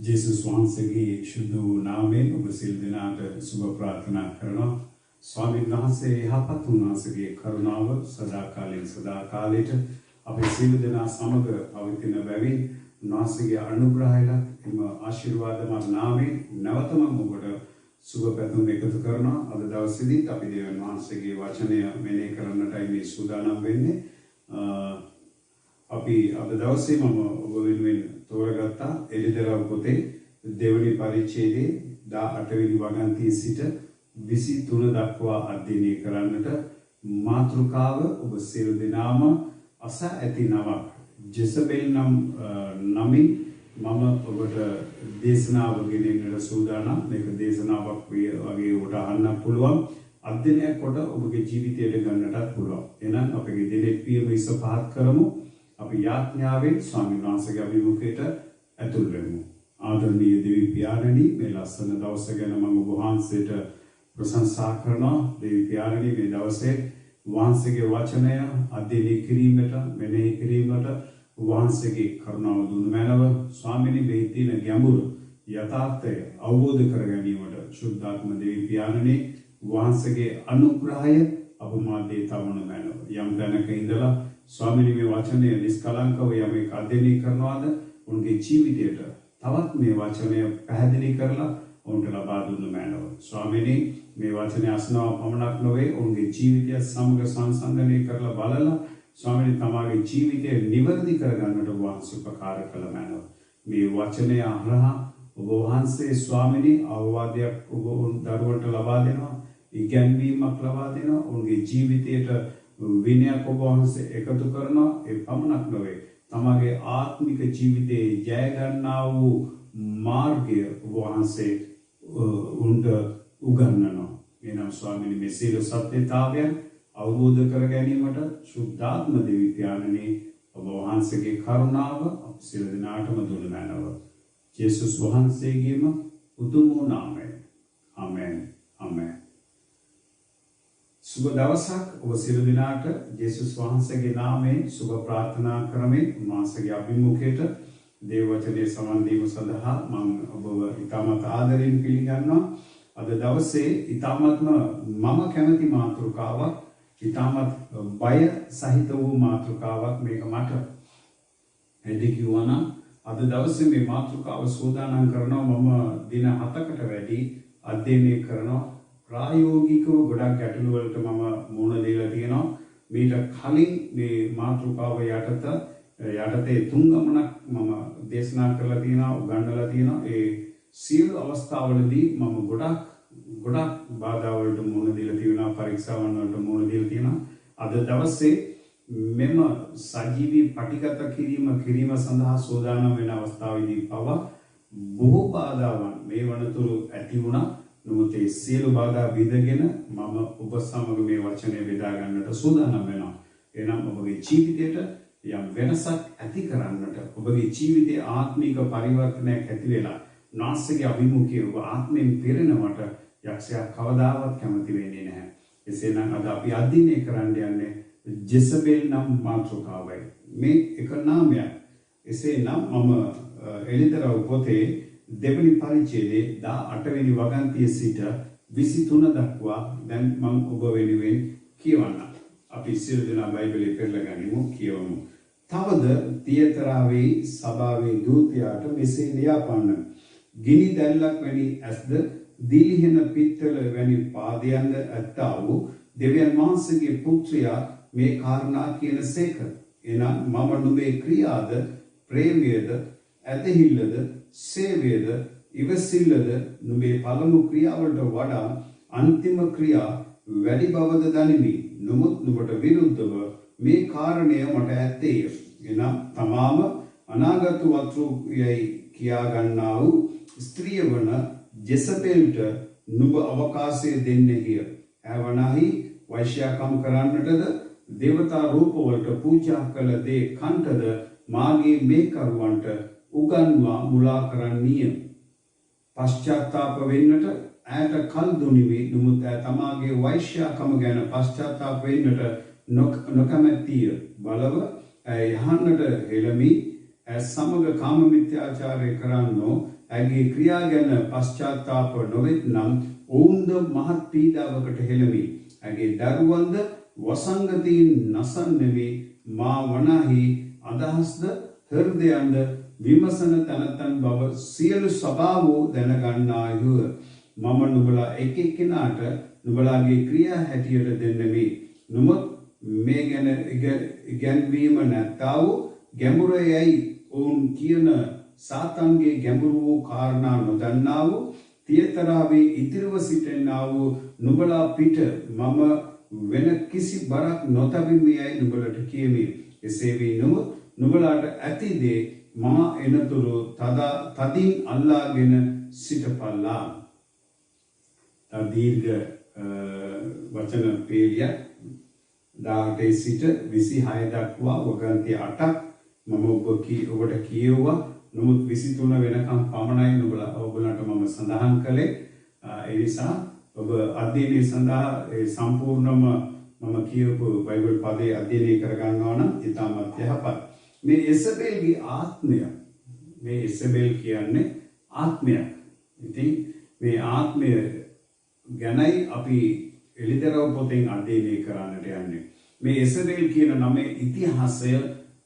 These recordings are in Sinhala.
ජේසුස් වහන්සේගේ ශුද්ධ වූ නාමයෙන් ඔබ සියලු දෙනාට සුබ ප්‍රාර්ථනා කරනවා. ස්වාමීන් වහන්සේ යහපත් උන්වහන්සේගේ කරුණාව සදාකාලයෙන් සදාකාලයට අපේ සියලු දෙනා සමග පවතින බැවින් උන්වහන්සේගේ අනුග්‍රහයලත් එම ආශිර්වාදමත් නාමයෙන් නැවතම ඔබට සුබ පැතුම් එකතු කරනවා. අද දවසේදී අපි දෙවියන් වහන්සේගේ වචනය මෙනෙහි කරන්නටයි මේ සූදානම් වෙන්නේ. අපි අද දවසේ මම ඔබ වෙනුවෙන් තෝරගත්තා එළිදරව් පොතේ දෙවනි පරිච්ඡේදයේ 18 වෙනි වගන්තියේ සිට 23 දක්වා අධ්‍යයනය කරන්නට. මාතෘකාව ඔබ සියලු දෙනාම අස ඇති නමක් ජෙසබෙල් නමින් මම ඔබට දේශනාව ගෙනෙන්නට සූදානම්. මේක දේශනාවක් වගේ ඔබට අහන්න පුළුවන්, අධ්‍යයනයක් කොට ඔබගේ ජීවිතයට ගන්නටත් පුළුවන්. එහෙනම් අපගේ දිනෙත් පියම ඉස පහත් කරමු. අපි යාඥාවෙන් ස්වාමීන් වහන්සේගේ අභිමුඛයට ඇතුල් වෙමු. ආදරණීය දෙවි පියාණනි, මේ ලස්සන දවස ගැන මම ඔබ වහන්සේට ප්‍රශංසා කරනවා. දෙවි පියාණනි, මේ දවසේ වහන්සේගේ වචනය අධ්‍යයනය කිරීමට, මෙනෙහි කිරීමට වහන්සේගේ කරුණාව දුන්නු මැනව. ස්වාමීනි, මේ තියෙන ගැඹුරු යථාර්ථය අවබෝධ කර ගැනීමට ශුද්ධාත්ම දෙවි පියාණනි වහන්සේගේ අනුග්‍රහය අපමාදේ තවන මැනව. යම් තැනක ඉඳලා ස්වාමීනි මේ වචනය නිස්කලංකව යමෙක් අධ්‍යයනය කරනවාද උන්ගේ ජීවිතයට තවත් මේ වචනය පැහැදිලි කරලා උන්ට ලබා දුන්නු මැනව. ස්වාමීනි මේ වචනය අසනවා පමණක් නොවේ, උන්ගේ ජීවිතය සමග සංසන්දනය කරලා බලලා ස්වාමීනි තමාගේ ජීවිතය නිවැරදි කරගන්නට වහන්සේ උපකාර කළ මැනව. මේ වචනය අහලා ඔබ වහන්සේ ස්වාමීනි අවවාදයක් ඔබ දරුවන්ට ලබා දෙනවා, ඉගැන්වීමක් ලබා දෙනවා, උන්ගේ ජීවිතයට විනයක් ඔබ වහන්සේ එකතු කරනවා. ඒ පමණක් නොවේ, තමාගේ ආත්මික ජීවිතයේ ජය ගන්නා වූ මාර්ගය ඔබ වහන්සේ උන්ට උගන්වනවා. එනම් ස්වාමීනි මේ සියලු සත්‍යතාවයන් අවබෝධ කර ගැනීමට ශුද්ධාත්ම දෙවි පියාණනි ඔබ වහන්සේගේ කරුණාව අප සියලු දෙනාටම දුන්න මැනව. ජේසුස් වහන්සේගේම උතුම් වූ නාමයෙන්. ආමෙන්. ආමෙන්. සුබ දවසක් ඔබ සියලු දෙනාට ජේසුස් වහන්සේගේ නාමයෙන් සුබ ප්‍රාර්ථනා කරමින් උන්වහන්සේගේ අභිමුඛයට දේව වචනේ සමන් දීම සඳහා මම ඔබව ඉතාමත් ආදරයෙන් පිළිගන්නවා. අද දවසේ ඉතාමත්ම මම කැමති මාතෘකාවක්, ඉතාමත් බය සහිත වූ මාතෘකාවක් මේක මට. එදි කිව්වනම් අද දවසේ මේ මාතෘකාව සූදානම් කරනවා. මම දින 7කට වැඩි අධ්‍යයනය කරනවා. ප්‍රායෝගිකව ගොඩක් ගැටලු වලට මම මුහුණ දීලා තියෙනවා. මීට කලින් මේ මාතෘකාව යටතේ 3 ගමනක් මම දේශනා කරලා තියෙනවා, උගන්වලා තියෙනවා. ඒ සියලු අවස්ථාවලදී මම ගොඩක් බාධා වලට මුහුණ දීලා තියෙනවා, පරීක්ෂාවන් වලට මුහුණ දීලා තියෙනවා. අද දවසේ මෙම සජීවී පටිගත කිරීම සඳහා සූදානම් වෙන අවස්ථාවේදී පවා බොහෝ බාධාවන් මේ වනතුරු ඇති වුණා. නමුත් ඒ සියලු බාධා විදගෙන මම ඔබ සමග මේ වචනය බෙදා ගන්නට සූදානම් වෙනවා. එනම් ඔබගේ ජීවිතයට යම් වෙනසක් ඇති කරන්නට, ඔබගේ ජීවිතයේ ආත්මික පරිවර්තනයක් ඇති වෙලා නාස්තිගේ අභිමුඛයේ ඔබ ආත්මයෙන් පෙරෙනවට යක්ෂයා කවදාවත් කැමති වෙන්නේ නැහැ. එසේනම් අද අපි අධ්‍යයනය කරන්න යන්නේ ජෙසබෙල් නම් මාතෘකාවයි. මේ එක නාමයක්. එසේනම් මම එළිදරව් පොතේ දෙවනි පරිච්ඡේදයේ 18 වෙනි වගන්තියේ සිට 23 දක්වා දැන් මම ඔබ වෙනුවෙන් කියවන්නම්. අපි සියලු දෙනා බයිබලයේ පෙරලා ගනිමු, කියවමු. තවද තියතරාවේ සභාවේ දූතයාට මෙසේ ලියාපන්න. ගිනි දැල්ලක් වැනි ඇස්ද, දීලිහෙන පිත්තල වැනි පාදයන්ද ඇත්තා වූ දෙවියන් වහන්සේගේ පුත්‍රයා මේ කාරණා කියන සේක. එනම් මම නුඹේ ක්‍රියාද, ප්‍රේමයද, ඇදහිල්ලද, සේවයද, ඉවසිල්ලද නුඹේ පළමු ක්‍රියාවලට වඩා අන්තිම ක්‍රියා වැඩි බවද දනිමි. නමුත් නුඹට විරුද්ධව මේ කාරණය මට ඇත්තේය. එනම් තමාම අනාගත වතුයයි කියා ගන්නා වූ ස්ත්‍රිය වන ජෙසබෙල්ට නුඹ අවකාශය දෙන්නේය. ඇවනහි වෛශ්‍යාකම් කරන්නටද, දේවතා රූපවලට පූජා කළ දේ කන්ටද මාගේ මේ කරුවන්ට උගන්වා මුලා කරන්නීය. පශ්චාත්තාප වෙන්නට ඇයට කල් දුනිවි. නමුත් ඇය තමාගේ වෛශ්‍යාකම ගැන පශ්චාත්තාප වෙන්නට නොකමැතිය. බලව ඇය යහන්නට හෙළමි. සමග කාම මිත්‍යාචාරය කරන්නෝ ඇගේ ක්‍රියා ගැන පශ්චාත්තාප නොවෙත්නම් ඔවුන්ද මහත් පීඩාවකට හෙළමි. ඇගේ දරුවන්ද වසංගතීන් නසන්නෙමි. මා වනාහි අදහස්ද හෘදයන්ද විමසන තැනැත්තන් බව සියලු සභාවෝ දැනගන්නායුව. මම නුඹලා එක් එක්කෙනාට නුඹලාගේ ක්‍රියා හැටියට දෙන්නෙමි. නමුත් මේ ගැන ඉගැන්වීම නැත්තා වූ ගැඹුරයයි ඔවුන් කියන සාතන්ගේ ගැඹුරු වූ කාරණා නොදන්නා වූ තියතරාවේ ඉතිරිව සිටින්නා වූ නුඹලා පිට මම වෙන කිසි බරක් නොතබිමියයි නුඹලට කියමි. එසේ වී නමුත් නුඹලාට ඇති දේ මා එනතුරු තදින් අල්ලාගෙන සිටපල්ලා. දීර්ඝ වචන පේලියක් 18 සිට 26 දක්වා වගන්ති 8ක් මම ඔබට කියවුවා. නමුත් 23 වෙනකම් පමණයි ඔබලන්ට මම සඳහන් කළේ. ඒ නිසා ඔබ අධ්‍යයනය සඳහා සම්පූර්ණම මම කියපු බයිබල් පදේ අධ්‍යයනය කරගන්නවා නම් ඉතාමත් යහපත්. මේ එසබෙල්ගේ ආත්මය, මේ එසබෙල් කියන්නේ ආත්මයක්. ඉතින් මේ ආත්මය ගැනයි අපි එළිදරව් පොතෙන් අධ්‍යයනය කරන්නට යන්නේ. මේ එසබෙල් කියන නමේ ඉතිහාසය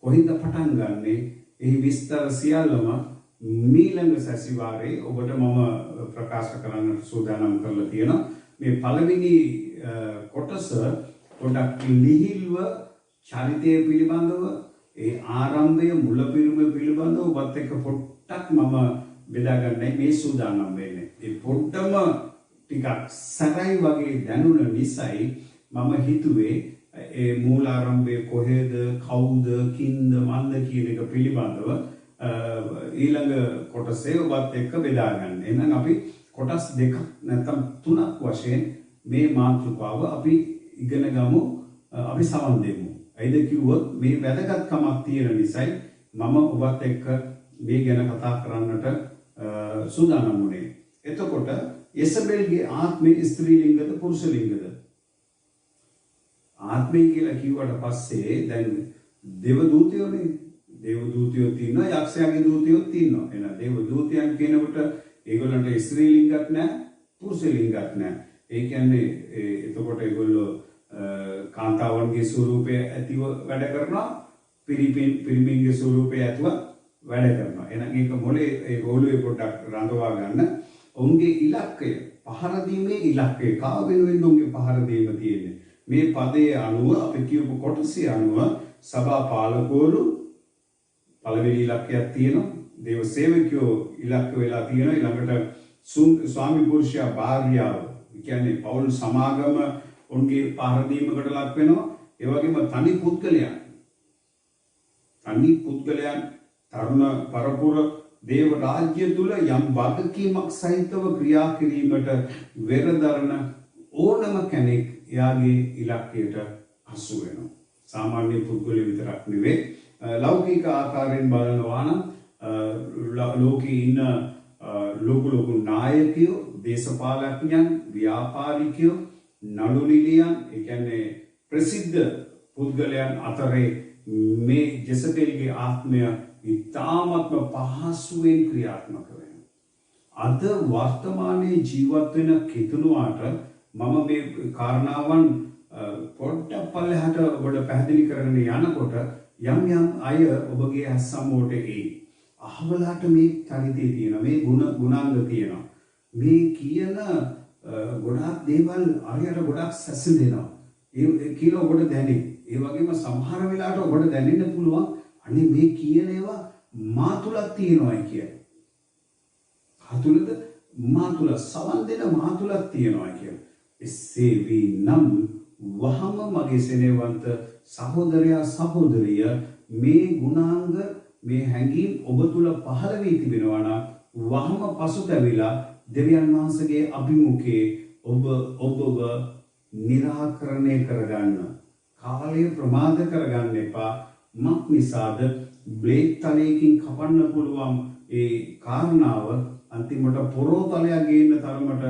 කොහින්ද පටන් ගන්නේ? එහි විස්තර සියල්ලම මීළඟ සැසිවාරයේ ඔබට මම ප්‍රකාශ කරන්නට සූදානම් කරලා තියෙනවා. මේ පළවෙනි කොටස පොඩක් ලිහිල්ව චරිතය පිළිබඳව, ඒ ආරම්භය මුලපිරුම පිළිබඳව ඔබත් එක්ක පොඩ්ඩක් මම බෙදාගන්නයි මේ සූදානම් වෙන්නේ. ඒ පොඩ්ඩම ටිකක් සරයි වගේ දැනුණ නිසායි මම හිතුවේ ඒ මූලාරම්භය කොහෙද, කවුද, කින්ද, මන්ද කියන එක පිළිබඳව ඊළඟ කොටසේ ඔබත් එක්ක බෙදා ගන්න. එහෙනම් අපි කොටස් දෙකක් නැත්නම් තුනක් වශයෙන් මේ මාතෘකාව අපි ඉගෙන ගමු, අපි සමන් දෙමු. ඇයිද කිව්වොත් මේ වැදගත්කමක් තියෙන නිසායි මම ඔබත් එක්ක මේ ගැන කතා කරන්නට සූදානම් වුණේ. එතකොට එසබෙල්ගේ ආත්මය ස්ත්‍රීලිංගද පුරුෂලිංගද? ආත්මය කියලා කිව්වට පස්සේ දැන් දේවදූතයෝනේ. දේවදූතයෝ තියෙනවා, යක්ෂයාගේ දූතයෝ තියෙනවා. එහෙනම් දේවදූතයන් කියනකොට ඒගොල්ලන්ට ස්ත්‍රීලිංගයක් නැහැ, පුරුෂලිංගයක් නැහැ. ඒ කියන්නේ එතකොට ඒගොල්ලෝ කාන්තාවන්ගේ ස්වරූපය ඇතිව වැඩ කරනවා, පිරිමින්ගේ ස්වරූපය ඇතිව වැඩ කරනවා. එහෙනම් ඒක මොලේ ඒ ගෝලුවේ පොඩ්ඩක් රඳවා ගන්න. ඔවුන්ගේ ඉලක්කය, පහර දීමේ ඉලක්කය කා වෙනුවෙන් ඔවුන්ගේ පහර දීම තියෙන්නේ. මේ පදයේ අනුව අපි කියපු කොටසේ අනුව සභා පාලකවරු පළවෙනි ඉලක්කයක් තියෙනවා. දේව සේවකයෝ ඉලක්ක වෙලා තියෙනවා. ඊළඟට ස්වාමි පුරුෂයා භාර්යාව, කියන්නේ පෞල් සමාගම උන්ගේ පහර දීමකට ලක් වෙනවා. ඒ වගේම තනි පුද්ගලයන් තරුණ පරපුර දේව රාජ්‍ය තුල යම් වගකීමක් සහිතව ක්‍රියා කිරීමට වෙරදරන ඕනම කෙනෙක් එයාගේ ඉලක්කයට හසු වෙනවා. සාමාන්‍ය පුද්ගලයෝ විතරක් නෙවෙයි, ලෞකික ආකාරයෙන් බලනවා නම් ලෝකේ ඉන්න ලොකු නායකයෝ, දේශපාලඥයන්, ව්‍යාපාරිකයෝ, නළු නිළියන්, ඒ කියන්නේ ප්‍රසිද්ධ පුද්ගලයන් අතරේ මේ ජෙසබෙල්ගේ ආත්මය ඉතාමත්ම පහසුවෙන් ක්‍රියාත්මක වෙනවා. අද වර්තමානයේ ජීවත් වෙන කිතුණුවාට මම මේ කාරණාවන් පොඩ්ඩක් පල්ලෙහාට ඔබට පැහැදිලි කරගෙන යනකොට යම් අය ඔබගේ අස්සම්මෝට එයි. අහවලාට මේ චරිතය තියෙනවා, මේ ගුණාංග තියෙනවා, මේ කියන ගොඩාක් දේවල් අරයට ගොඩාක් සැසඳෙනවා. ඒ කියලා ඔබට දැනේ. ඒ වගේම සමහර වෙලාවට ඔබට දැනෙන්න පුළුවන් අනේ මේ කියන ඒවා මා තුලක් තියෙනවායි කියලා. හතුලද මා තුල සවන් දෙන මා තුලක් තියෙනවා කියලා. එසේ වී නම් වහම මගේ සෙනෙහවන්ත සහෝදරයා සහෝදරිය මේ ගුණාංග මේ හැඟීම් ඔබ තුල පහළ වී තිබෙනවා නම් වහම පසුතැවිලා දෙවියන් වහන්සේගේ අභිමුඛයේ ඔබව निराකරණය කරගන්න. කාලය ප්‍රමාද කරගන්න එපා. මක් නිසාද බ්ලේඩ් තලයකින් කපන්න පුළුවන් ඒ කාරණාව අන්තිමට පොරෝතලයක් ගේන්න තරමට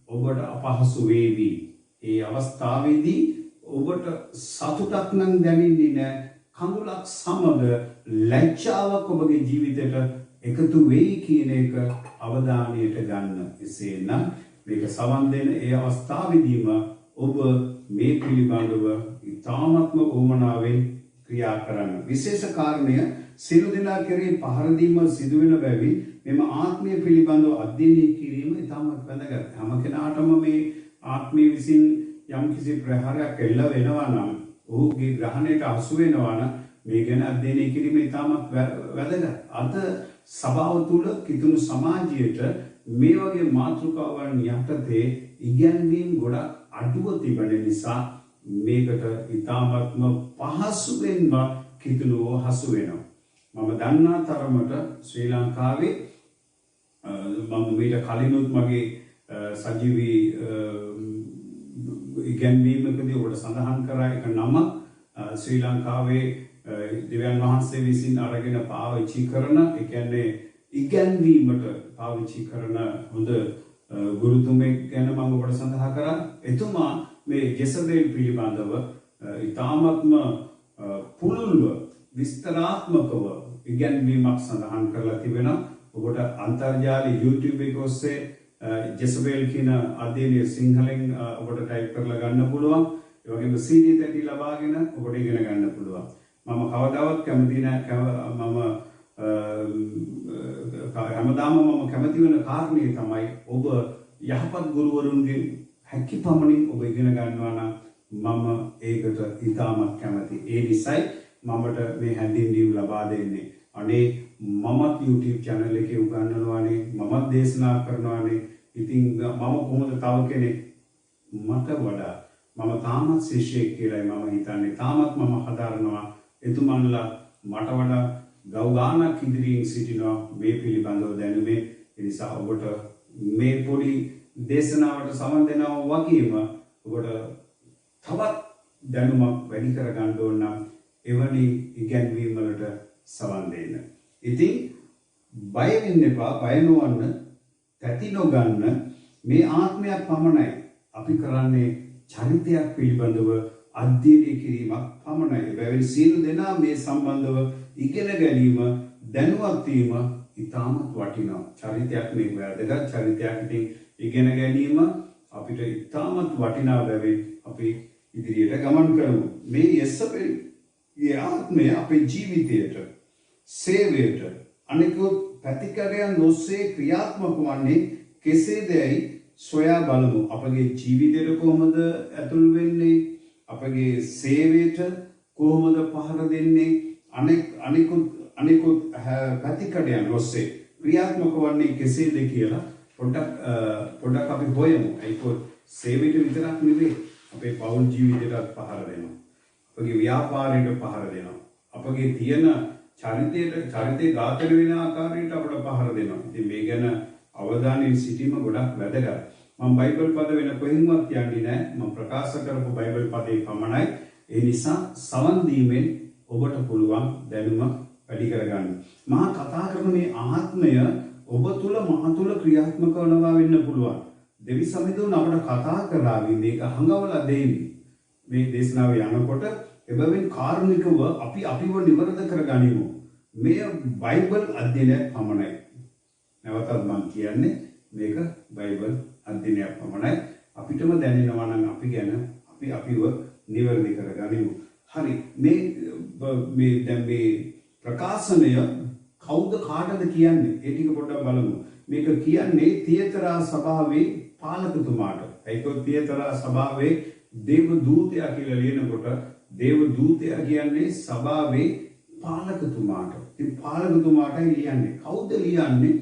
ඔබට අපහසු වේවි. ඒ අවස්ථාවේදී ඔබට සතුටක් නම් දැනෙන්නේ නැහැ. කඳුලක් සමග ලැජ්ජාවක් ඔබගේ ජීවිතයට එකතු වෙයි කියන එක අවධානයට ගන්න. එසේනම් මේක සවන් දෙන ඒ අවස්ථාවේදීම ඔබ මේ පිළිබඳව ඉතාමත්ම උවමනාවෙන් ක්‍රියා කරන්න. විශේෂ කාරණය සියලු දෙනා කෙරෙහි පහර දීම සිදුවෙන බැවින් මෙම ආත්මීය පිළිබඳව අධ්‍යයනය කිරීම ඉතාමත් වැදගත්. හැම කෙනාටම මේ ආත්මීය විසින් යම්කිසි ප්‍රහාරයක් එල්ල වෙනවා නම් ඔහුගේ ග්‍රහණයට අසු වෙනවා නම් මේ ගැන අධ්‍යයනය කිරීම ඉතාමත් වැදගත්. අද සභාව තුළ කිතුණු සමාජයට මේ වගේ මාතෘකාවන් යටතේ ඉගැන්වීම් ගොඩක් අඩුව තිබෙන නිසා මේකට ඉතාමත්ම පහසුවෙන්ම කිතුණුව හසු වෙනවා. මම දන්නා තරමට ශ්‍රී ලංකාවේ මම මීට කලිනුත් මගේ සජීවී ඉගැන්වීමකදී ඔබට සඳහන් කරා එක නම ශ්‍රී ලංකාවේ දෙවියන් වහන්සේ විසින් අරගෙන පාවිච්චි කරන ඒ කියන්නේ ඉගැන්වීමට පාවිච්චි කරන හොඳ ගුරුතුමෙක් ගැන මම ඔබට සඳහන් කරා. එතුමා මේ ජෙසබෙල් පිළිබඳව ඉතාමත්ම පුළුල්ව විස්තරාත්මකව ඉගැන්වීමක් සඳහන් කරලා තිබෙනවා. ඔබට අන්තර්ජාලයේ YouTube එක ඔස්සේ ජෙසබෙල් කියන අධ්‍යයනය සිංහලෙන් ඔබට ටයිප් කරලා ගන්න පුළුවන්. ඒ වගේම CD තැටි ලබාගෙන ඔබට ඉගෙන ගන්න පුළුවන්. මම කවදාවත් කැමති නැහැ හැමදාම මම කැමති වෙන කාරණේ තමයි ඔබ යහපත් ගුරුවරුන්ගෙන් හැකි පමණින් ඔබ ඉගෙන ගන්නවා නම් මම ඒකට ඉතාමත් කැමති. ඒ නිසායි මමට මේ හැඳින්වීම ලබා දෙන්නේ. අනේ මමත් YouTube channel එකේ උගන්වනවානේ, මමත් දේශනා කරනවානේ. ඉතින් මම කොහොමද තව කෙනෙක් මට වඩා මම තාමත් ශිෂ්‍යෙක් කියලායි මම හිතන්නේ. තාමත් මම හදාරනවා එතුමන්ලා මට වඩා ගෞගානක් ඉදිරියෙන් සිටිනවා මේ පිළිබඳව දැනුමේ. ඒ නිසා ඔබට මේ පොඩි දේශනාවට සමන් දෙනවා වගේම ඔබට තවත් දැනුමක් වැඩි කරගන්න ඕන නම් එවැනි ඉගැන්වීම් වලට සවන් දෙන්න. ඉතින් බය වෙන්න එපා, බය නොවන්න, තැති නොගන්න. මේ ආත්මයක් පමණයි අපි කරන්නේ චරිතයක් පිළිබඳව අධ්‍යයනය කිරීමක් පමණයි. එබැවින් සියලු දෙනා මේ සම්බන්ධව ඉගෙන ගැනීම, දැනුවත් වීම ඉතාමත් වටිනවා. චරිතයක් මේ වැදගත් චරිතයක් ඉගෙන ගැනීම අපිට ඉතාමත් වටිනා බැවින් අපි ඉදිරියට ගමන් කරමු. මේ යෙසබෙල්ගේ ආත්මය අපේ ජීවිතයට, සේවයට, අනෙකුත් පැතිකඩයන් ඔස්සේ ක්‍රියාත්මක වන්නේ කෙසේදැයි සොයා බලමු. අපගේ ජීවිතයට කොහොමද ඇතුල් වෙන්නේ? අපගේ සේවයට කොහොමද පහර දෙන්නේ? අනෙකුත් පැතිකඩයන් ඔස්සේ ක්‍රියාත්මක වන්නේ කෙසේද කියලා පොඩ්ඩක් අපි හොයමු. ඒක සේවයට විතරක් නෙවෙයි, අපේ පෞල් ජීවිතයටත් පහර දෙනවා. අපගේ ව්‍යාපාරයට පහර දෙනවා. අපගේ තියෙන චරිතේ ඝාතන වෙන ආකාරයට අපට පහර දෙනවා. ඉතින් මේ ගැන අවධානයෙන් සිටීම ගොඩක් වැදගත්. මම බයිබල් පද වෙන කොහෙන්වත් කියන්නේ නැහැ. මම ප්‍රකාශ කරපු බයිබල් පදේ පමණයි. ඒ නිසා සවන් දීමෙන් ඔබට පුළුවන් දැනුම වැඩි කරගන්න. මා කතා කරන මේ ආත්මය ඔබ තුල මහ තුල ක්‍රියාත්මක වනවා වෙන්න පුළුවන්. දෙවි සමිඳුන් අපට කතා කරાવી මේක හංගවලා දෙන්නේ. මේ දේශනාව යනකොට එබැවින් කාරුණිකව අපිව නිවරද කරගනිමු. මේ බයිබල් අධ්‍යයනයක් පමණයි. නැවතත් මම කියන්නේ මේක බයිබල් අධ්‍යයනයක් පමණයි. අපිටම දැනෙනවා නම් අපි ගැන අපිව නිවැරදි කරගනිමු. හරි, මේ දැන් මේ ප්‍රකාශනය කවුද කාටද කියන්නේ? ඒ ටික පොඩ්ඩක් බලමු. මේක කියන්නේ තියතරා සභාවේ පාලකතුමාට. ඒක තියතරා සභාවේ දේව දූතයා කියලා ලියනකොට දේව දූතයා කියන්නේ සභාවේ පාලකතුමාට. ඉතින් පාලකතුමාටයි ලියන්නේ. කවුද ලියන්නේ?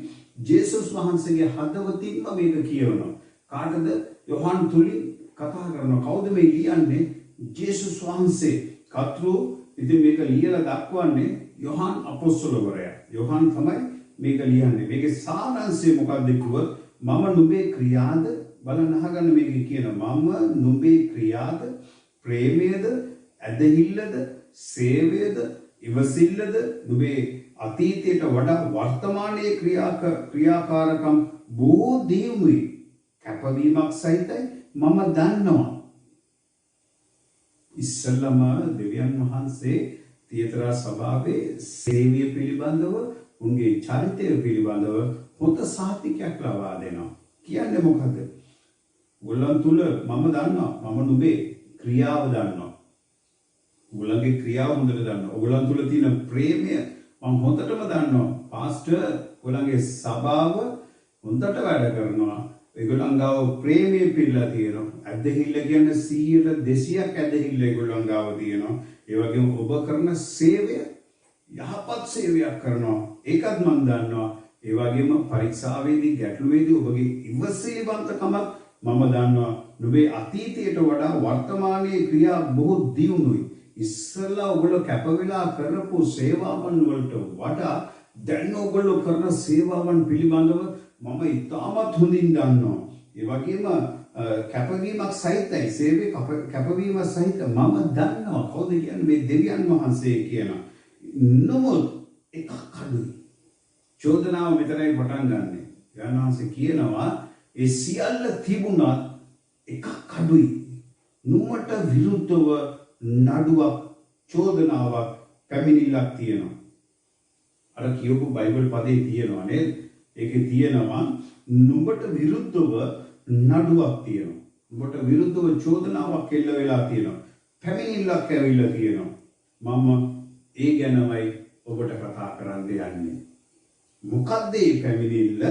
ජේසුස් වහන්සේගේ හදවතින්ම මේක කියවනවා. කාටද? යොහන් තුලින් කතා කරනවා. කවුද මේ ලියන්නේ? ජේසුස් වහන්සේ. කතෘ ඉතින් මේක ලියලා දක්වන්නේ යොහන් අපොස්තලවරයා. යොහන් තමයි මේක ලියන්නේ. මේකේ සාරාංශය මොකක්ද කිව්වොත් මම නුඹේ ක්‍රියාද බලන්න අහගන්න මේක කියනවා. මම නුඹේ ක්‍රියාද, ප්‍රේමයේද, ඇදහිල්ලද, සේවයේද, ඉවසිල්ලද, නුඹේ අතීතයට වඩා වර්තමානයේ ක්‍රියාකාරකම් බොහෝ දියුණුයි කැපවීමක් සහිතයි මම දන්නවා. ඉස්සල්ලාම දෙවියන් වහන්සේ තියතරා සභාවේ සේවය පිළිබඳව උන්ගේ චරිතය පිළිබඳව හොඳ සාතිකයක් ලබා දෙනවා. කියන්නේ මොකද? ඔයගොල්ලන් තුල මම දන්නවා, මම නුඹේ ක්‍රියාව දන්නවා. ඔයගොල්ලන්ගේ ක්‍රියාව හොඳට දන්නවා. ඔයගොල්ලන් තුල තියෙන ප්‍රේමය මම හොඳටම දන්නවා. පාස්ටර් ඔයගොල්ලන්ගේ සභාව හොඳට වැඩ කරනවා. ඒගොල්ලන් ගාව ප්‍රේමය පිළිලා තියෙනවා. ඇදහිල්ල කියන්නේ 100ට 200ක් ඇදහිල්ල ඒගොල්ලන් ගාව තියෙනවා. ඒ වගේම ඔබ කරන සේවය යහපත් සේවයක් කරනවා. ඒකත් මම දන්නවා. ඒ වගේම පරීක්ෂාවේදී ගැටලුවේදී ඔබගේ ඉවසිලිවන්තකමත් මම දන්නවා. නුඹේ අතීතයට වඩා වර්තමානයේ ක්‍රියා බොහෝ දියුණුයි. ඉස්සෙල්ලා ඔයගොල්ලෝ කැප වෙලා කරපු සේවාවන් වලට වඩා දැන් ඔයගොල්ලෝ කරන සේවාවන් පිළිබඳව මම ඉතාමත් හොඳින් දන්නවා. ඒ වගේම කැපවීමක් සහිතයි, සේවයේ කැපවීම සහිත මම දන්නවා. කවුද කියන්නේ? මේ දෙවියන් වහන්සේ කියන. නමුත් එකක් අඩුයි. චෝදනාව මෙතරයි පටන් ගන්නෙ. දෙවියන් වහන්සේ කියනවා ඒ සියල්ල තිබුණත් එකක් අඩුයි. නුඹට විරුද්ධව නඩුවක්, චෝදනාවක්, පැමිණිල්ලක් තියෙනවා. අර කියපු බයිබල් පදේ තියෙනවා නේද? ඒකේ තියෙනවා නුඹට විරුද්ධව නඩුවක් තියෙනවා. නුඹට විරුද්ධව චෝදනාවක් එල්ල වෙලා තියෙනවා. පැමිණිල්ලක් ඇවිල්ලා තියෙනවා. මම ඒ ගැනමයි ඔබට කතා කරන්න යන්නේ. මොකද්ද මේ පැමිණිල්ල?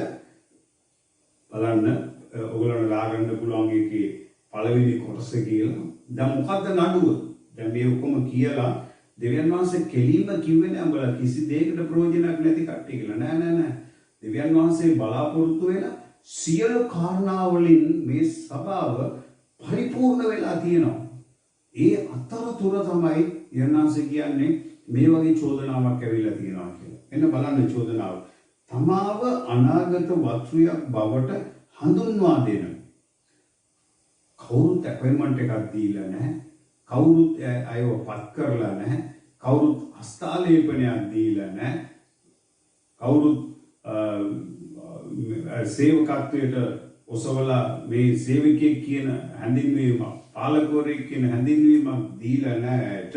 බලන්න ඔයගොල්ලන්ට ලාගන්න පුළුවන් එකේ පළවෙනි කොටස කියලා. දැන් මොකද්ද නඩුව? දැන් මේ ඔක්කොම කියලා දෙවියන් වහන්සේ කෙලින්ම කිව්වේ නෑ උඹලා කිසි දෙයකට ප්‍රයෝජනයක් නැති කට්ටිය කියලා. නෑ. දෙවියන් වහන්සේ බලාපොරොත්තු වෙන සියලු කාරණා වලින් මේ සභාව පරිපූර්ණ වෙලා තියෙනවා. ඒ අතරතුර තමයි යන්නාංශ කියන්නේ මේ වගේ චෝදනාවක් ඇවිල්ලා තියෙනවා කියලා. එන්න බලන්න චෝදනාව. තමාව අනාගත වස්තුවක් බවට හඳුන්වා දෙන. කවුරුත් අපොයින්ට්මන්ට් එකක් දීලා නැහැ. කවුරුත් අයව පත් කරලා නැහැ. කවුරුත් හස්තාලේපනයක් දීලා නැහැ. කවුරුත් සේවකත්වයට ඔසවලා මේ සේවකයෙක් කියන හැඳින්වීම, පාලකවරයෙක් කියන හැඳින්වීමක් දීලා නැහැට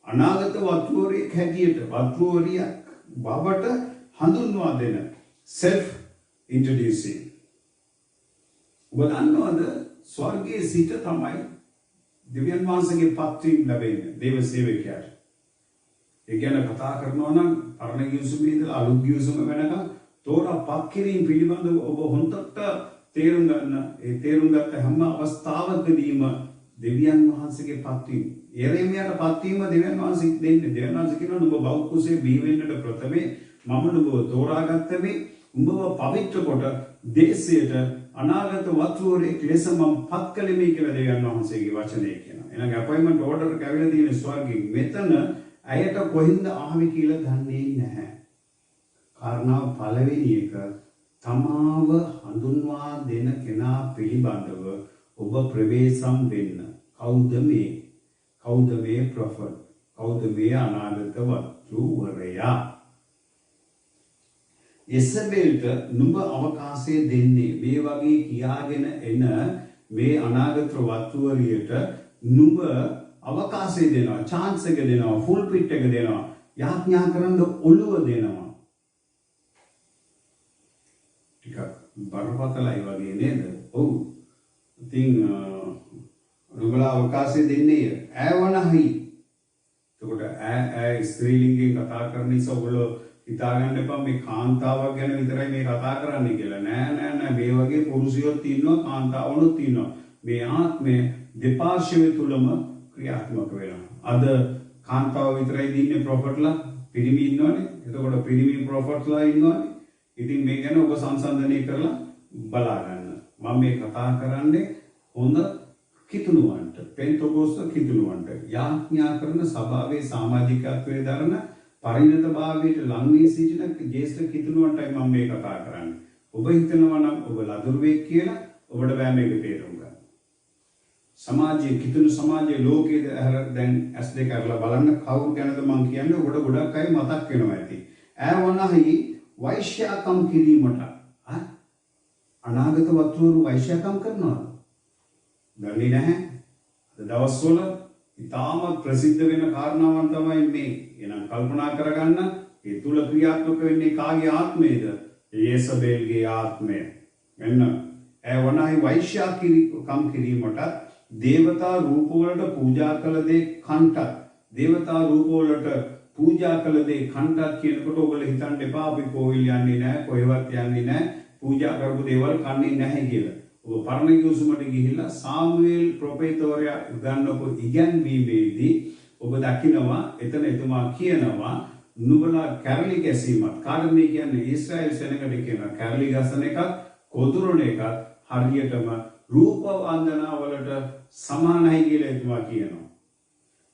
අනාගත වතුවරයෙක් හැටියට වතුවරියක් බවට හඳුන්වා දෙන self introducing. ඔබ දන්නවද ස්වර්ගයේ සිට තමයි දෙවියන් වහන්සේගේ පත්වීම ලැබෙන්නේ දේව සේවකයාට. ඒ ගැන කතා කරනවා නම් පරණ ගිවිසුමේ ඉඳලා අලුත් ගිවිසුම වෙනකම් තෝරා පත් කිරීම පිළිබඳව ඔබ හොඳට තේරුම් ගන්න. ඒ තේරුම් ගත්ත හැම අවස්ථාවකදීම දෙවියන් වහන්සේගේ පත්වීම, යෙරෙමියාට පත්වීම දෙවියන් වහන්සේ දෙන්නේ. දෙවියන් වහන්සේ කියනවා නුඹ බව කුසේ බිහි වෙන්නට ප්‍රථමේ මම නුඹව තෝරාගත්ත මේ උඹව පවිත්‍ර කොට දේශයට අනාගත වතුරේ ලෙස මම පත් කළෙමි කියලා දෙවියන් වහන්සේගේ වචනේ කියනවා. එහෙනම් අපොයින්ට්මන්ට් ඕඩර් එක ඇවිල්ලා තියෙන ස්වර්ගයෙන්. මෙතන ඇයට කොහින්ද ආවේ කියලා දන්නේ නැහැ. කාරණාව පළවෙනි එක තමාව හඳුන්වා දෙන කෙනා පිළිබඳව ඔබ ප්‍රවේශම් වෙන්න. කවුද මේ? කවුද මේ ප්‍රොෆෙට්? කවුද මේ අනාගත වතුරයා? එසබෙල්ට නුඹ අවකාශය දෙන්නේ මේ වගේ කියාගෙන එන මේ අනාගත වතුවරියට නුඹ අවකාශය දෙනවා, chance එක දෙනවා, full pit එක දෙනවා, යාඥා කරන්න ඔළුව දෙනවා. ටිකක් බරපතලයි වගේ නේද? ඔව්. ඉතින් නුඹලා අවකාශය දෙන්නේ ඈවනහයි. එතකොට ඈ ස්ත්‍රීලිංගයෙන් කතා කරන නිසා ඔයගොල්ලෝ හිතාගන්න එපා මේ කාන්තාවක් ගැන විතරයි මේ කතා කරන්නේ කියලා. නෑ මේ වගේ පුරුෂයෝත් ඉන්නවා, කාන්තාවනුත් ඉන්නවා. මේ ආත්මය දෙපාර්ශ්වය තුලම ක්‍රියාත්මක වෙනවා. අද කාන්තාව විතරයි දින්නේ ප්‍රොෆෙට්ලා, පිරිමි ඉන්නවනේ. එතකොට පිරිමි ප්‍රොෆෙට්ලා ඉන්නවනේ. ඉතින් මේ ගැන ඔබ සංසන්දනය කරලා බලා ගන්න. මම මේ කතා කරන්නේ හොඳ කිතුණුවන්ට, පෙන්තකොස්ත කිතුණුවන්ට, යාඥා කරන සභාවේ සමාජිකත්වයේ දරන පරිණත භාවයට ලං වී සිටින ජේෂ්ඨ කිතුණුවන්ටයි මම මේ කතා කරන්නේ. ඔබ හිතනවා නම් ඔබ ලදරුවෙක් කියලා ඔබට බෑ මේක තේරුම් ගන්න. සමාජයේ කිතුණු සමාජයේ ලෝකයේ දැන් S2 කරලා බලන්න කවුරු ගැනද මම කියන්නේ. ඔබට ගොඩක් අය මතක් වෙනවා ඇති. ඈවනහි වෛශ්‍යාකම් කිරීමට අනාගත වතුරු වෛශ්‍යාකම් කරනවා. දන්නේ නැහැ. අද දවස්වල ඉතාම ප්‍රසිද්ධ වෙන කාරණාවන් තමයි මේ. එහෙනම් කල්පනා කරගන්න ඒ තුල ක්‍රියාත්මක වෙන්නේ කාගේ ආත්මයේද? යේසබේල්ගේ ආත්මය. මෙන්න ඒ වනායි වෛශ්‍යාකම් කිරීමට දේවතා රූප වලට පූජා කළ දේ කන්ටත් දේවතා රූප වලට පූජා කළ දේ කන්ටත් කියනකොට ඔයගොල්ලෝ හිතන්න එපා අපි කෝවිල් යන්නේ නැහැ කොහෙවත් යන්නේ නැහැ පූජා කරපු දේවල් කන්නේ නැහැ කියලා. ඔබ පරණ කිව්සුමට ගිහිල්ලා සාමුවෙල් ප්‍රොෆෙතෝරයා ගන්නකො ඉගැන්වීමේදී ඔබ දකිනවා එතන එතුමා කියනවා නුඹලා කැරලි ගැසීමත් කාටද මේ කියන්නේ ඊශ්‍රායෙල් සෙනඟට කියන කැරලි ගසන එකත් කොදුරණ එකත් හරියටම රූප වන්දනා වලට සමානයි කියලා එතුමා කියනවා.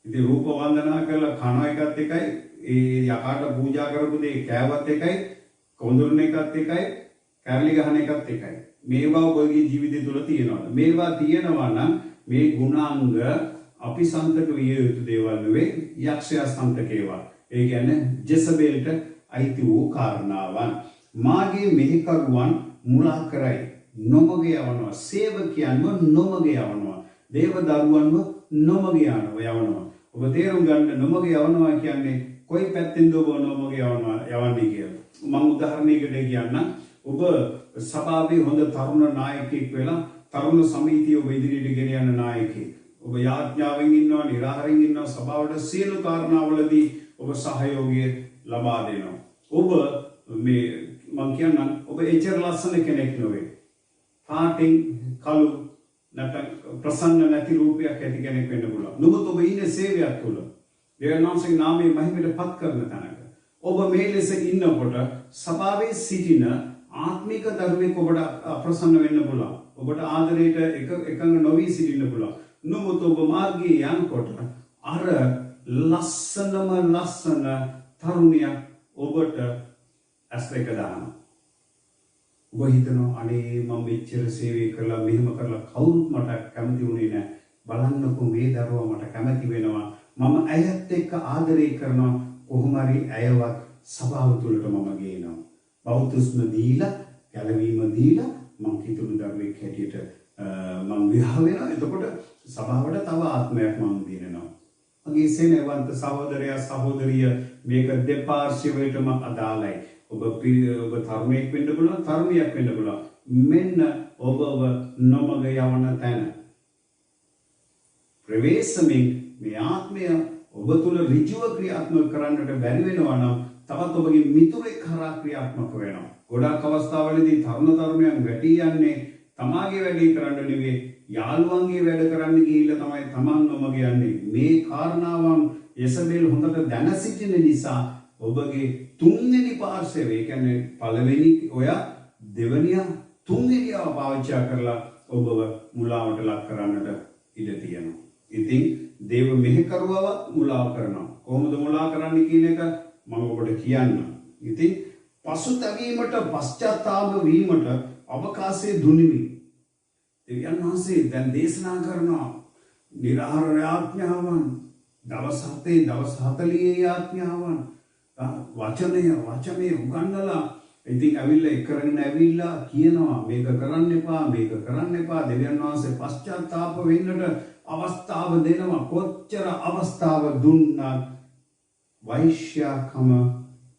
ඉතින් රූප වන්දනා කරලා කන එකත් එකයි ඒ යකාට පූජා කරපු දේ කෑවත් එකයි කොඳුරන එකත් එකයි කැරලි ගහන එකත් එකයි. මේවා ඔබගේ ජීවිතය තුළ තියෙනවා. මේවා තියෙනවා නම් මේ ගුණාංග අපි සන්තක විය යුතු දේවල් නෙවෙයි යක්ෂයා සන්තක ඒවා. ඒ කියන්නේ ජෙසබෙල්ට අයිති වූ කාරණාවන්. මාගේ මෙහෙකරුවන් මුලා කරයි. නොමග යවනවා. සේවකයන්ව නොමග යවනවා. දේව දරුවන්ව නොමග යවනවා. ඔබ තේරුම් ගන්න නොමග යවනවා කියන්නේ කොයි පැත්තෙන්ද ඔබ නොමග යවන්නේ කියලා. මම උදාහරණයකට කියන්නම්. ඔබ සභාවේ හොඳ තරුණ නායකයෙක් වෙලා තරුණ සමිතිය ඔබ ඉදිරියට ගෙන යන නායකයෙක්. ඔබ යාඥාවෙන් ඉන්නවා, නිරාහාරයෙන් ඉන්නවා, සභාවට සියලු කාරණාවලදී ඔබ සහයෝගය ලබා දෙනවා. ඔබ මේ මම කියන්නම් ඔබ එච්චර ලස්සන කෙනෙක් නෙවෙයි. පාටින් කළු නැත්නම් ප්‍රසන්න නැති රූපයක් ඇති කෙනෙක් වෙන්න පුළුවන්. නමුත් ඔබ ඉන්නේ සේවයක් තුළ. දෙවියන්වහන්සේගේ නාමයේ මහිමයට පත් කරන තැනක. ඔබ මේ ලෙස ඉන්නකොට සභාවේ සිටින ආත්මික දරුවෙක් ඔබට අප්‍රසන්න වෙන්න පුළුවන්. ඔබට ආදරයට එකඟ නොවී සිටින්න පුළුවන්. නමුත් ඔබ මාර්ගයේ යනකොට අර ලස්සන තරුණියක් ඔබට ඇස් දෙක දානවා. ඔබ හිතනවා අනේ මම මෙච්චර සේවය කළා මෙහෙම කරලා කවුරුත් මට කැමති වුණේ නැහැ. බලන්නකෝ මේ දරුවා මට කැමති වෙනවා. මම ඇයත් එක්ක ආදරය කරනවා. කොහොම හරි ඇයවත් සභාව තුළට මම ගේනවා. බෞද්ධස්ම දීලා ගැලවීම දීලා මම කිතුණු දරුවෙක් හැටියට මම විවාහ වෙනවා. එතකොට සභාවට තව ආත්මයක් මම දිනනවා. මගේ සෙනෙහවන්ත සහෝදරයා සහෝදරිය මේක දෙපාර්ශ්වයටම අදාළයි. ඔබ තරුණයෙක් වෙන්න පුළුවන් තරුණියක් වෙන්න පුළුවන්. මෙන්න ඔබ නොමග යවන තැන. ප්‍රවේශමෙන් මේ ආත්මය ඔබ තුල ඍජුව ක්‍රියාත්මක කරන්නට බැරි වෙනවා නම් තවත් ඔබගේ මිතුරෙක් කරා ක්‍රියාත්මක වෙනවා. ගොඩාක් අවස්ථාවලදී තරුණයන් වැටි යන්නේ තමාගේ වැඩේ කරන්න නෙවෙයි යාළුවන්ගේ වැඩ කරන්න ගිහිල්ලා තමයි තමන් නොමග යන්නේ. මේ කාරණාවන් යසබෙල් හොඳට දැන සිටින නිසා ඔබගේ තුන්වෙනි පාර්ශවය, ඒ කියන්නේ පළවෙනි ඔයා දෙවෙනියා තුන්වෙනියව පාවිච්චි කරලා ඔබව මුලාවට ලක් කරන්නට ඉඩ තියෙනවා. ඉතින් දේව මෙහෙකරුවව මුලාව කරනවා. කොහොමද මුලා කරන්නේ කියන එක මම ඔබට කියන්නම්. ඉතින් පසුතැවීමට පශ්චාත්තාප වීමට අවකාශය දුනිමි. දෙවියන් වහන්සේ දැන් දේශනා කරනවා නිරාහාර ආඥාවන් දවස් 7 දවස් 40 ආඥාවන් වචනය උගන්වලා ඉතින් ඇවිල්ලා කරගෙන ඇවිල්ලා කියනවා මේක කරන්න එපා දෙවියන් වහන්සේ පශ්චාත්තාප වෙන්නට අවස්ථාව දෙනවා. කොච්චර අවස්ථාව දුන්නත් වෛශ්‍යාකම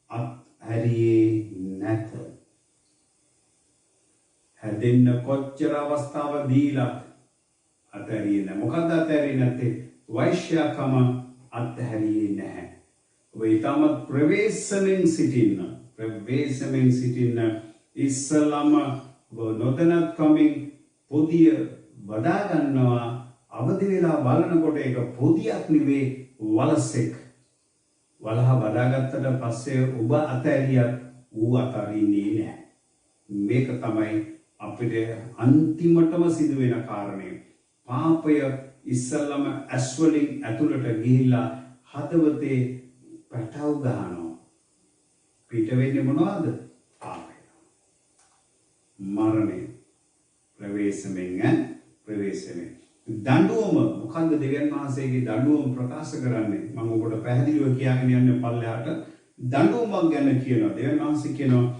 අත්හැරියේ නැත. හැදෙන්න කොච්චර අවස්ථාව දීලා අත්හැරියේ නැහැ. මොකද්ද අත්හැරියේ නැත්තේ? වෛශ්‍යාකම අත්හැරියේ නැහැ. ඔබ ඊටමත් ප්‍රවේශමෙන් සිටින්න ඉස්සලම ඔබ නොදැනත් කමින් පොදිය බදා ගන්නවා. අවදි වෙලා බලනකොට ඒක පොදියක් නෙවෙයි වලසෙක්. වලහ බදාගත්තට පස්සේ ඔබ අතහැරියත් ඌ අතරින්නේ නැහැ. මේක තමයි අපිට අන්තිමටම සිදුවෙන කාරණය. පාපය ඉස්සල්ලාම ඇස් වලින් ඇතුළට ගිහිල්ලා හදවතේ පැටව ගන්නවා. පිට වෙන්නේ මොනවද? පාපය. මරණය. ප්‍රවේශමෙන්. දඬුවම මොකන්ද දෙවියන් වහන්සේගේ දඬුවම ප්‍රකාශ කරන්නේ? මම ඔබට පැහැදිලිව කියාගෙන යන්නේ පල්ලෙහාට. දඬුවමක් ගැන කියනවා. දෙවියන් වහන්සේ කියනවා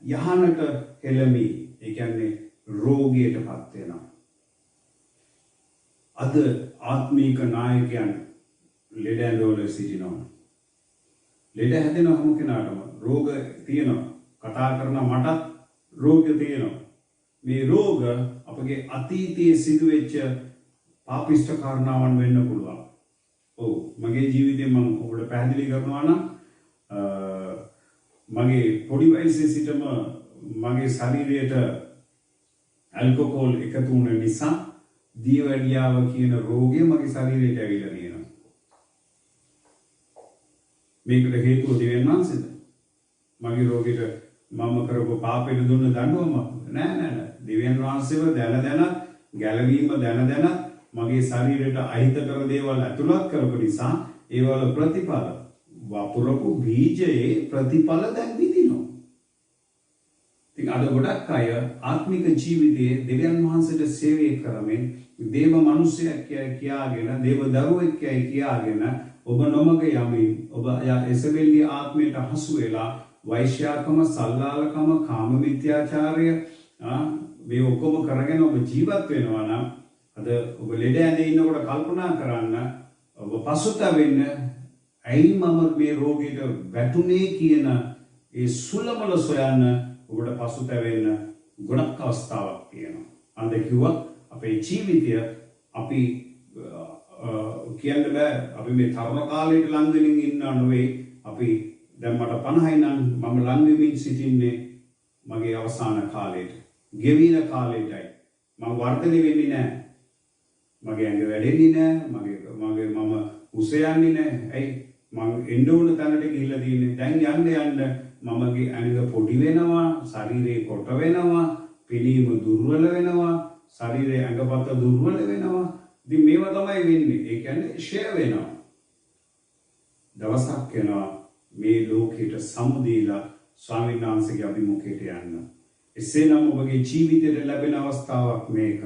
යහනට හෙළමි. ඒ කියන්නේ රෝගයටපත් වෙනවා. අද ආත්මීක නායකයන් ලෙඩ ඇඳවල සිටිනවා. ලෙඩ හැදෙන හැම කෙනාටම රෝග තියෙනවා. කතා කරන මටත් රෝග තියෙනවා. මේ රෝග අපගේ අතීතයේ සිදුවෙච්ච පාපිෂ්ඨ කාරණාවන් වෙන්න පුළුවන්. ඔව් මගේ ජීවිතේ මම ඔබට පැහැදිලි කරනවා නම් මගේ පොඩි වයසේ සිටම මගේ ශරීරයට ඇල්කොහොල් එකතු වුණ නිසා දියවැඩියාව කියන රෝගය මගේ ශරීරයට ඇවිල්ලා තියෙනවා. මේකට හේතුව දෙවියන් වහන්සේද? මගේ රෝගෙට මම කරපු පාපෙට දුන්න දඬුවම නෑ. දෙවියන් වහන්සේව දැන ගැලවීම දැන මගේ ශරීරයට අහිත කර දේවල් ඇතුළත් කරපු නිසා ඒවල ප්‍රතිඵල වපුරපු බීජයේ ප්‍රතිඵල දැන් විඳිනවා. ඉතින් අද ගොඩක් අය ආත්මික ජීවිතයේ දෙවියන් වහන්සේට සේවය කරමින් දේව මිනිසෙක් කියාගෙන දේව දරුවෙක් කියාගෙන ඔබ නොමග යමින් ඔබ එසබෙල්ගේ ආත්මයට හසු වෙලා වෛශ්‍යාකම සල්ලාලකම කාම මිත්‍යාචාරය මේ ඔක්කොම කරගෙන ඔබ ජීවත් වෙනවා නම් අද ඔබ ලෙඩ ඇඳේ ඉන්නකොට කල්පනා කරන්න ඔබ පසුතැවෙන්න ඇයි මම මේ රෝගයට වැටුනේ කියන ඒ සුළමල සොයන්න ඔබට පසුතැවෙන්න ගොඩක් අවස්ථාවක් තියෙනවා. අන්ද කිව්වා අපේ ජීවිතය අපි කියන්න බෑ අපි මේ තරුණ කාලයට ලං වෙමින් ඉන්නා නෙවෙයි අපි දැන් මට 50යි නම් මම ලං වෙමින් සිටින්නේ මගේ අවසාන කාලයට. ගෙවින කාලයටයි. මම වර්ධනය වෙන්නේ නැහැ. මගේ ඇඟ වැඩෙන්නේ නැහැ. මම උස යන්නේ නැහැ. ඇයි? මම එන්න ඕන තැනට ගිහිල්ලා තියෙන්නේ. දැන් යන්න මමගේ ඇඟ පොඩි වෙනවා, ශරීරේ කොට වෙනවා, පිළීම දුර්වල වෙනවා, ශරීරයේ ඇඟපත දුර්වල වෙනවා. ඉතින් මේවා තමයි වෙන්නේ. ඒ කියන්නේ ෂෙයා වෙනවා. දවසක් යනවා මේ ලෝකෙට සමුදීලා ස්වාමීන් වහන්සේගේ අභිමුඛයට යන්න. එසේනම් ඔබගේ ජීවිතයට ලැබෙන අවස්ථාවක් මේක.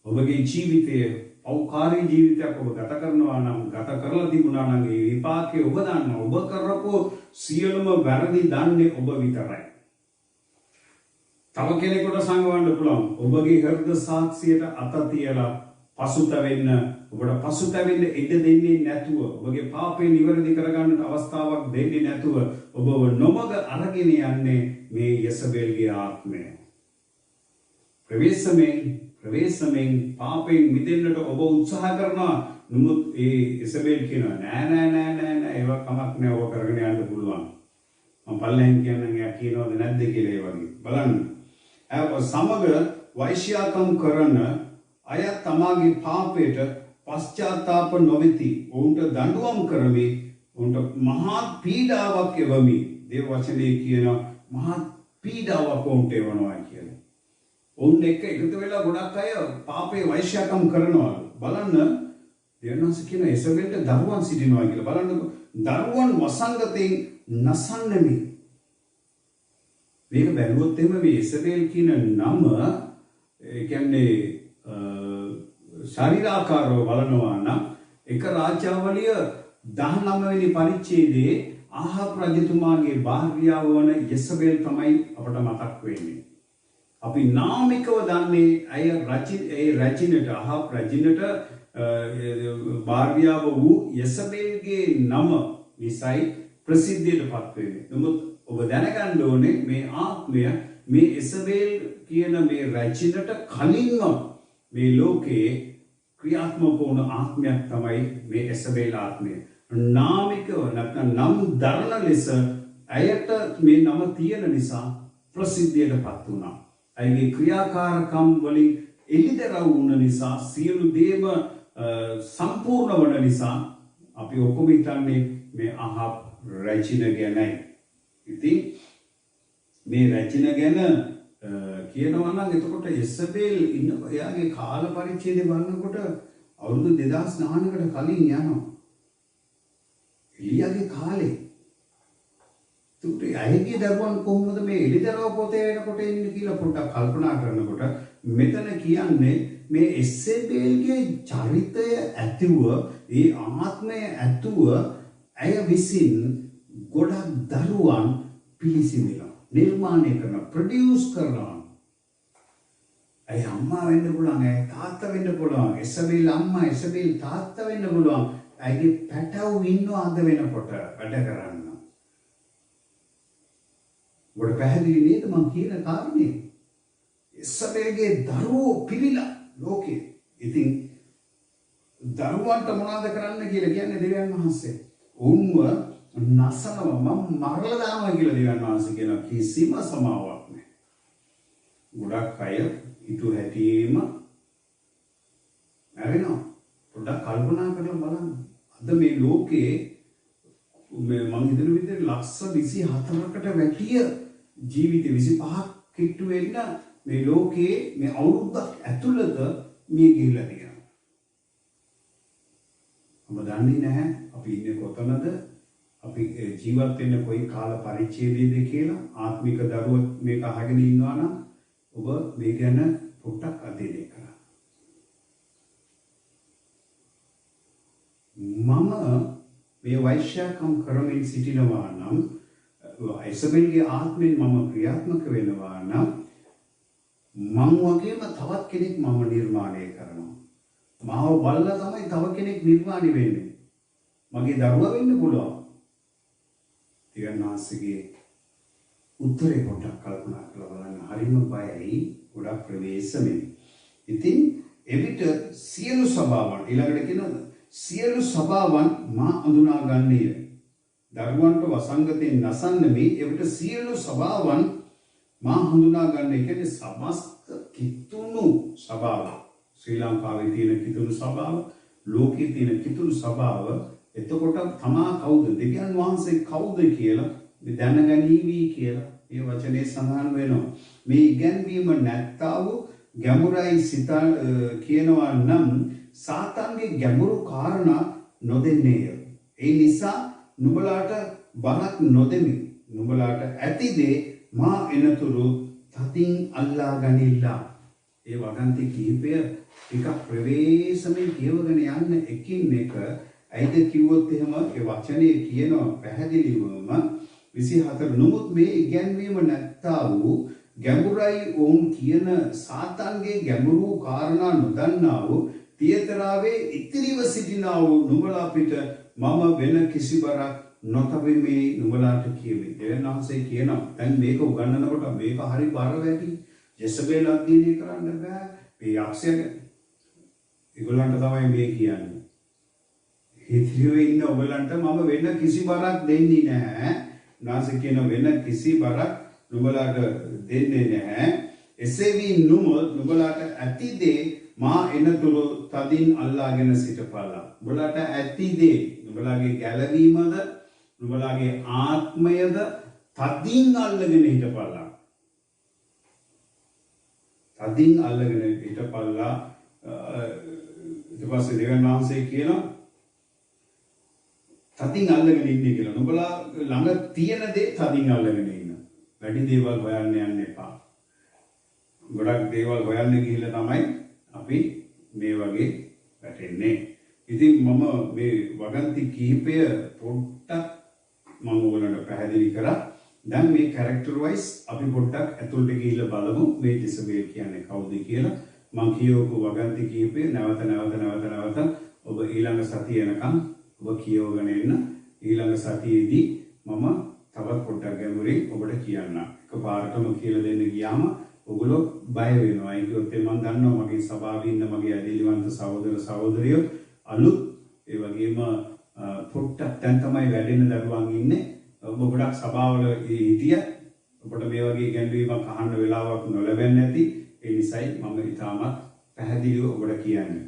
ඔබගේ ජීවිතයේ අවකාරී ජීවිතයක් ඔබ ගත කරනවා නම් ගත කරලා තිබුණා නම් ඒ විපාකේ ඔබ දන්නවා. ඔබ කරපු සියලුම වැරදි දන්නේ ඔබ විතරයි. තව කෙනෙකුට සංගවන්න පුළුවන්. ඔබගේ හෘද සාක්ෂියට අත තියලා පසුතැවෙන්න ඔබට පසුතැවෙන්න ඉඩ දෙන්නේ නැතුව ඔබගේ පාපේ නිවැරදි කරගන්නට අවස්ථාවක් දෙන්නේ නැතුව ඔබව නොමග අරගෙන යන්නේ මේ යසබෙල්ගේ ආත්මය. ප්‍රවේශමෙන් පාපෙන් මිදෙන්නට ඔබ උත්සාහ කරනවා. නමුත් ඒ යසබෙල් කියනවා නෑ ඒවා කමක් නෑ ඔබ කරගෙන යන්න පුළුවන්. මම පල්ලෙන් කියන්නම් එයා කියනවද නැද්ද කියලා ඒ වගේ. බලන්න. සමග වෛශ්‍යාකම් කරන අය තමාගේ පාපයට පශ්චාත්තාප නොවෙති. ඔවුන්ට දඬුවම් කරමි. ඔවුන්ට මහා පීඩාවක් එවමි. දේව වචනේ කියන මහා පීඩාවක් ඔවුන්ට එවනවා කියලා. ඔවුන් එක්ක එකතු වෙලා ගොඩක් අය පාපේ වෛශ්‍යාකම් කරනවා. බලන්න දෙවියන්වහන්ස කියන එසබෙල්ට දරුවන් සිටිනවා කියලා. බලන්න දරුවන් වසංගතයෙන් නසන්නමි. මේක බැලුවොත් එහෙම මේ එසබෙල් කියන නම ඒ කියන්නේ ශරීරාකාරව බලනවා නම් එක රාජ්‍යාවලිය 19 වෙනි පරිච්ඡේදයේ ආහාබ් රජතුමාගේ භාර්යාව වන යසබෙල් තමයි අපට මතක් වෙන්නේ. අපි නාමිකව දන්නේ අය රජිනට ආහාබ් රජිනට භාර්යාව වූ යසබෙල්ගේ නම නිසයි ප්‍රසිද්ධියටපත් වෙන්නේ. නමුත් ඔබ දැනගන්න ඕනේ මේ ආත්මය මේ යසබෙල් කියන මේ රජිනට කලින්ම මේ ලෝකයේ ක්‍රියාත්මක වුණ ආත්මයක් තමයි මේ යසබෙල් ආත්මය. නාමිකව නැත්නම් නම් දරන ලෙස ඇයට මේ නම තියෙන නිසා ප්‍රසිද්ධියටපත් වුණා. ඇයගේ ක්‍රියාකාරකම් වලින් එළිදරව් වුණ නිසා සියලු දේම සම්පූර්ණ වන නිසා අපි ඔක්කොම හිතන්නේ මේ ආහාබ් රජින ගැනයි. ඉතින් මේ රජින ගැන කියනවා නම් එතකොට යසබෙල් ඉන්න එයාගේ කාල පරිච්ඡේදය බලනකොට අවුරුදු 2900කට කලින් යනවා. එලියාගේ කාලේ. ඒකට අයගේ දරුවන් කොහොමද මේ එළිදරව් පොතේ වෙනකොට එන්නේ කියලා පොඩ්ඩක් කල්පනා කරනකොට මෙතන කියන්නේ මේ යසබෙල්ගේ චරිතය ඇතුව ඒ ආත්මය ඇතුව ඇය විසින් ගොඩක් දරුවන් පිළිසිමිලා නිර්මාණය කරන ප්‍රොඩියුස් කරනවා. ඇයි අම්මා වෙන්න පුළුවන්, ඇයි තාත්තා වෙන්න පුළුවන්, එසබෙල් අම්මා එසබෙල් තාත්තා වෙන්න පුළුවන්. ඇයිගේ පැටවු ඉන්නවා අද වෙනකොට වැඩ කරන්න. ඔබට පැහැදිලි නේද මම කියන කාරණේ? එසබෙල්ගේ දරුවෝ පිළිලා ලෝකේ. ඉතින් දරුවන්ට මොනවද කරන්න කියලා කියන්නේ දෙවියන් වහන්සේ. උන්ව නසනවා, මම මරලා දානවා කියලා දෙවියන් වහන්සේ කියනවා. කිසිම සමාවක් නැහැ. ගොඩක් අය ඊට හැටියෙම මැරෙනවා. පොඩ්ඩක් කල්පනා කරලා බලන්න. අද මේ ලෝකේ මම හිතන විදිහට ලක්ෂ 24කට වැඩිය ජීවිත 25ක් කිට්ටු වෙන්න මේ ලෝකේ මේ අවුරුද්දක් ඇතුළත මිය ගිහිල්ලා තියෙනවා. ඔබ දන්නේ නැහැ අපි ඉන්නේ කොතනද, අපි ජීවත් වෙන්න කොයි කාල පරිච්ඡේදයේද කියලා. ආත්මික දරුවෝ මේක අහගෙන ඉන්නවා නම් ඔබ මේ ගැන පොඩ්ඩක් අධ්‍යයනය කරන්න. මම මේ වෛශ්‍යකම් කරමින් සිටිනවා නම්, ඉසබෙල්ගේ ආත්මෙන් මම ක්‍රියාත්මක වෙනවා නම්, මං වගේම තවත් කෙනෙක් මම නිර්මාණය කරනවා. මාව බලලා තමයි තව කෙනෙක් නිර්මාණය වෙන්නේ. මගේ දරුවා වෙන්න පුළුවන්. තිරනාසිගේ උත්තරේ පොඩ්ඩක් කල්පනා කරලා බලන්න. හරිම බයයි, ගොඩක් ප්‍රවේශමයි. ඉතින් එවිට සියලු සභාවන්, ඊළඟට කියනවා සියලු සභාවන් මා අඳුනා ගන්නේය. දරුවන්ට වසංගතයෙන් නසන්න මේ එවිට සියලු සභාවන් මා හඳුනා ගන්න. ඒ කියන්නේ සමස්ත කිතුණු සභාව, ශ්‍රී ලංකාවේ තියෙන කිතුණු සභාව, ලෝකයේ තියෙන කිතුණු සභාව. එතකොට තමා කවුද, දෙවියන් වහන්සේ කවුද කියලා දැනගනීවි කියලා මේ වචනේ සඳහන් වෙනවා. මේ ඉගැන්වීම නැත්තා වූ ගැඹුරයි සිත කියනවා නම් සාතන්ගේ ගැඹුරු කාරණා නොදෙන්නේය. ඒ නිසා නුඹලාට බරක් නොදෙමි. නුඹලාට ඇති දේ මා එනතුරු තතින් අල්ලා ගනිල්ලා. ඒ වගන්ති කිහිපය ටිකක් ප්‍රවේශමෙන් කියවගෙන යන්න එකින් එක. ඇයිද කිව්වොත් එහෙම ඒ වචනේ කියනවා පැහැදිලිවම 24 නමුත් මේ ඉගැන්වීම නැත්තා වූ ගැඹුරයි ඔවුන් කියන සාතන්ගේ ගැඹුරු කාරණා නොදන්නා වූ තියතරාවේ ඉතිරිව සිටිනා වූ නුඹලා පිට මම වෙන කිසි බරක් නොතබෙමි නුඹලාට කියමි. දෙවියන්වහන්සේ කියනවා දැන් මේක උගන්වනකොට මේක හරි බර වැඩි. ජෙසබෙල් අධ්‍යයනය කරන්න බෑ. මේ යක්ෂයන් ඒගොල්ලන්ට තමයි මේ කියන්නේ. ඉතිරිවේ ඉන්න ඔයගලන්ට මම වෙන කිසි බරක් දෙන්නේ නැහැ. නාසය කියන වෙන කිසි බරක් නුඹලාට දෙන්නේ නැහැ. එසේ වී නුඹලාට ඇති දේ මා එනතුරු තදින් අල්ලාගෙන සිටපල්ලා. නුඹලාට ඇති දේ නුඹලාගේ ගැලවීමද නුඹලාගේ ආත්මයද තදින් අල්ලගෙන හිටපල්ලා. තදින් අල්ලගෙන හිටපල්ලා. ඊට පස්සේ දෙවියන් වහන්සේ කියනවා තදින් අල්ලගෙන ඉන්නේ කියලා. නුඹලා ළඟ තියෙන දේ තදින් අල්ලගෙන ඉන්න. වැඩි දේවල් හොයන්න යන්න එපා. ගොඩක් දේවල් හොයන්න ගිහිල්ලා තමයි අපි මේ වගේ වැටෙන්නේ. ඉතින් මම මේ වගන්ති කිහිපය පොඩ්ඩක් මම ඔයගලන්ට පැහැදිලි කරා. දැන් මේ කැරක්ටර් වයිස් අපි පොඩ්ඩක් ඇතුළට ගිහිල්ලා බලමු මේ ඉසබෙල් කියන්නේ කවුද කියලා. මම කියවපු වගන්ති කිහිපය නැවත ඔබ ඊළඟ සතිය එනකම් ඔබ කියවගෙන එන්න. ඊළඟ සතියේදී මම තවත් පොඩ්ඩක් ගැඹුරින් ඔබට කියන්න. එකපාරටම කියලා දෙන්න ගියාම ඔගොල්ලෝ බය වෙනවා. ඒකත් මම දන්නවා මගේ සභාවේ ඉන්න මගේ ඇදහිලිවන්ත සහෝදර සහෝදරියෝ අලුත් ඒ වගේම පොට්ටක් දැන් තමයි වැඩෙන දරුවන් ඉන්නේ. ඔබ ගොඩක් සභාවල හිටිය ඔබට මේ වගේ ගැඹුරීමක් අහන්න වෙලාවක් නොලැබෙන්නේ නැති. ඒ නිසායි මම ඊටමත් පැහැදිලිව ඔබට කියන්නේ.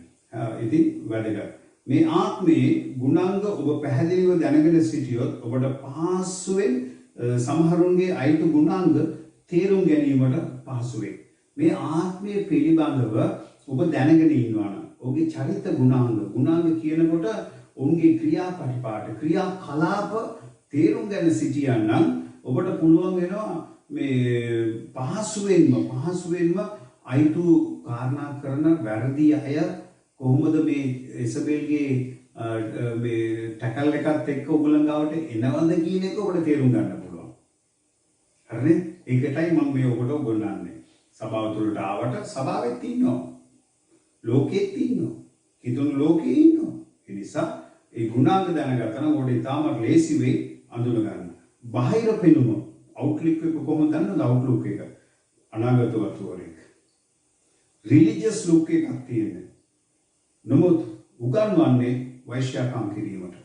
ඉතින් වැඩක මේ ආත්මයේ ගුණාංග ඔබ පැහැදිලිව දැනගෙන සිටියොත් ඔබට පහසුවෙන් සමහරුන්ගේ අයිතු ගුණාංග තේරුම් ගැනීමට පහසු වේ. මේ ආත්මය පිළිබඳව ඔබ දැනගෙන ඉන්නවා නම් ඔබගේ චරිත ගුණාංග කියනකොට ඔවුන්ගේ ක්‍රියාපටිපාට ක්‍රියාකලාප තේරුම් ගැන සිටියනම් ඔබට පුළුවන් වෙනවා මේ පහසුවෙන්ම අයිතු කාරණා කරන වැරදි අය කොහොමද මේ ඉසබෙල්ගේ මේ ටැකල් එකත් එක්ක ඔයගොල්ලන් ගාවට එනවද කියන එක ඔබට තේරුම් ගන්න පුළුවන්. හරිනේ? ඒකටයි මම මේ ඔබට උගන්වන්නේ. සභාව තුළට ආවට සභාවෙත් ඉන්නවා. ලෝකෙත් ඉන්නවා. කිතුණු ලෝකේ ඉන්නවා. ඒ නිසා ඒ ගුණාංග දැනගත්තම ඔබට ඉතාමත් ලේසි වෙයි අඳුන ගන්න. බාහිර පෙනුම අවුට්ලුක් එක කොහොමද දන්නවද? අවුට්ලුක් එක අනාගත වතුවරෙක්. රිලිජියස් ලුක් එකක් තියෙනවා. නමුත් උගන්වන්නේ වෛශ්‍යාකම් කිරීමට.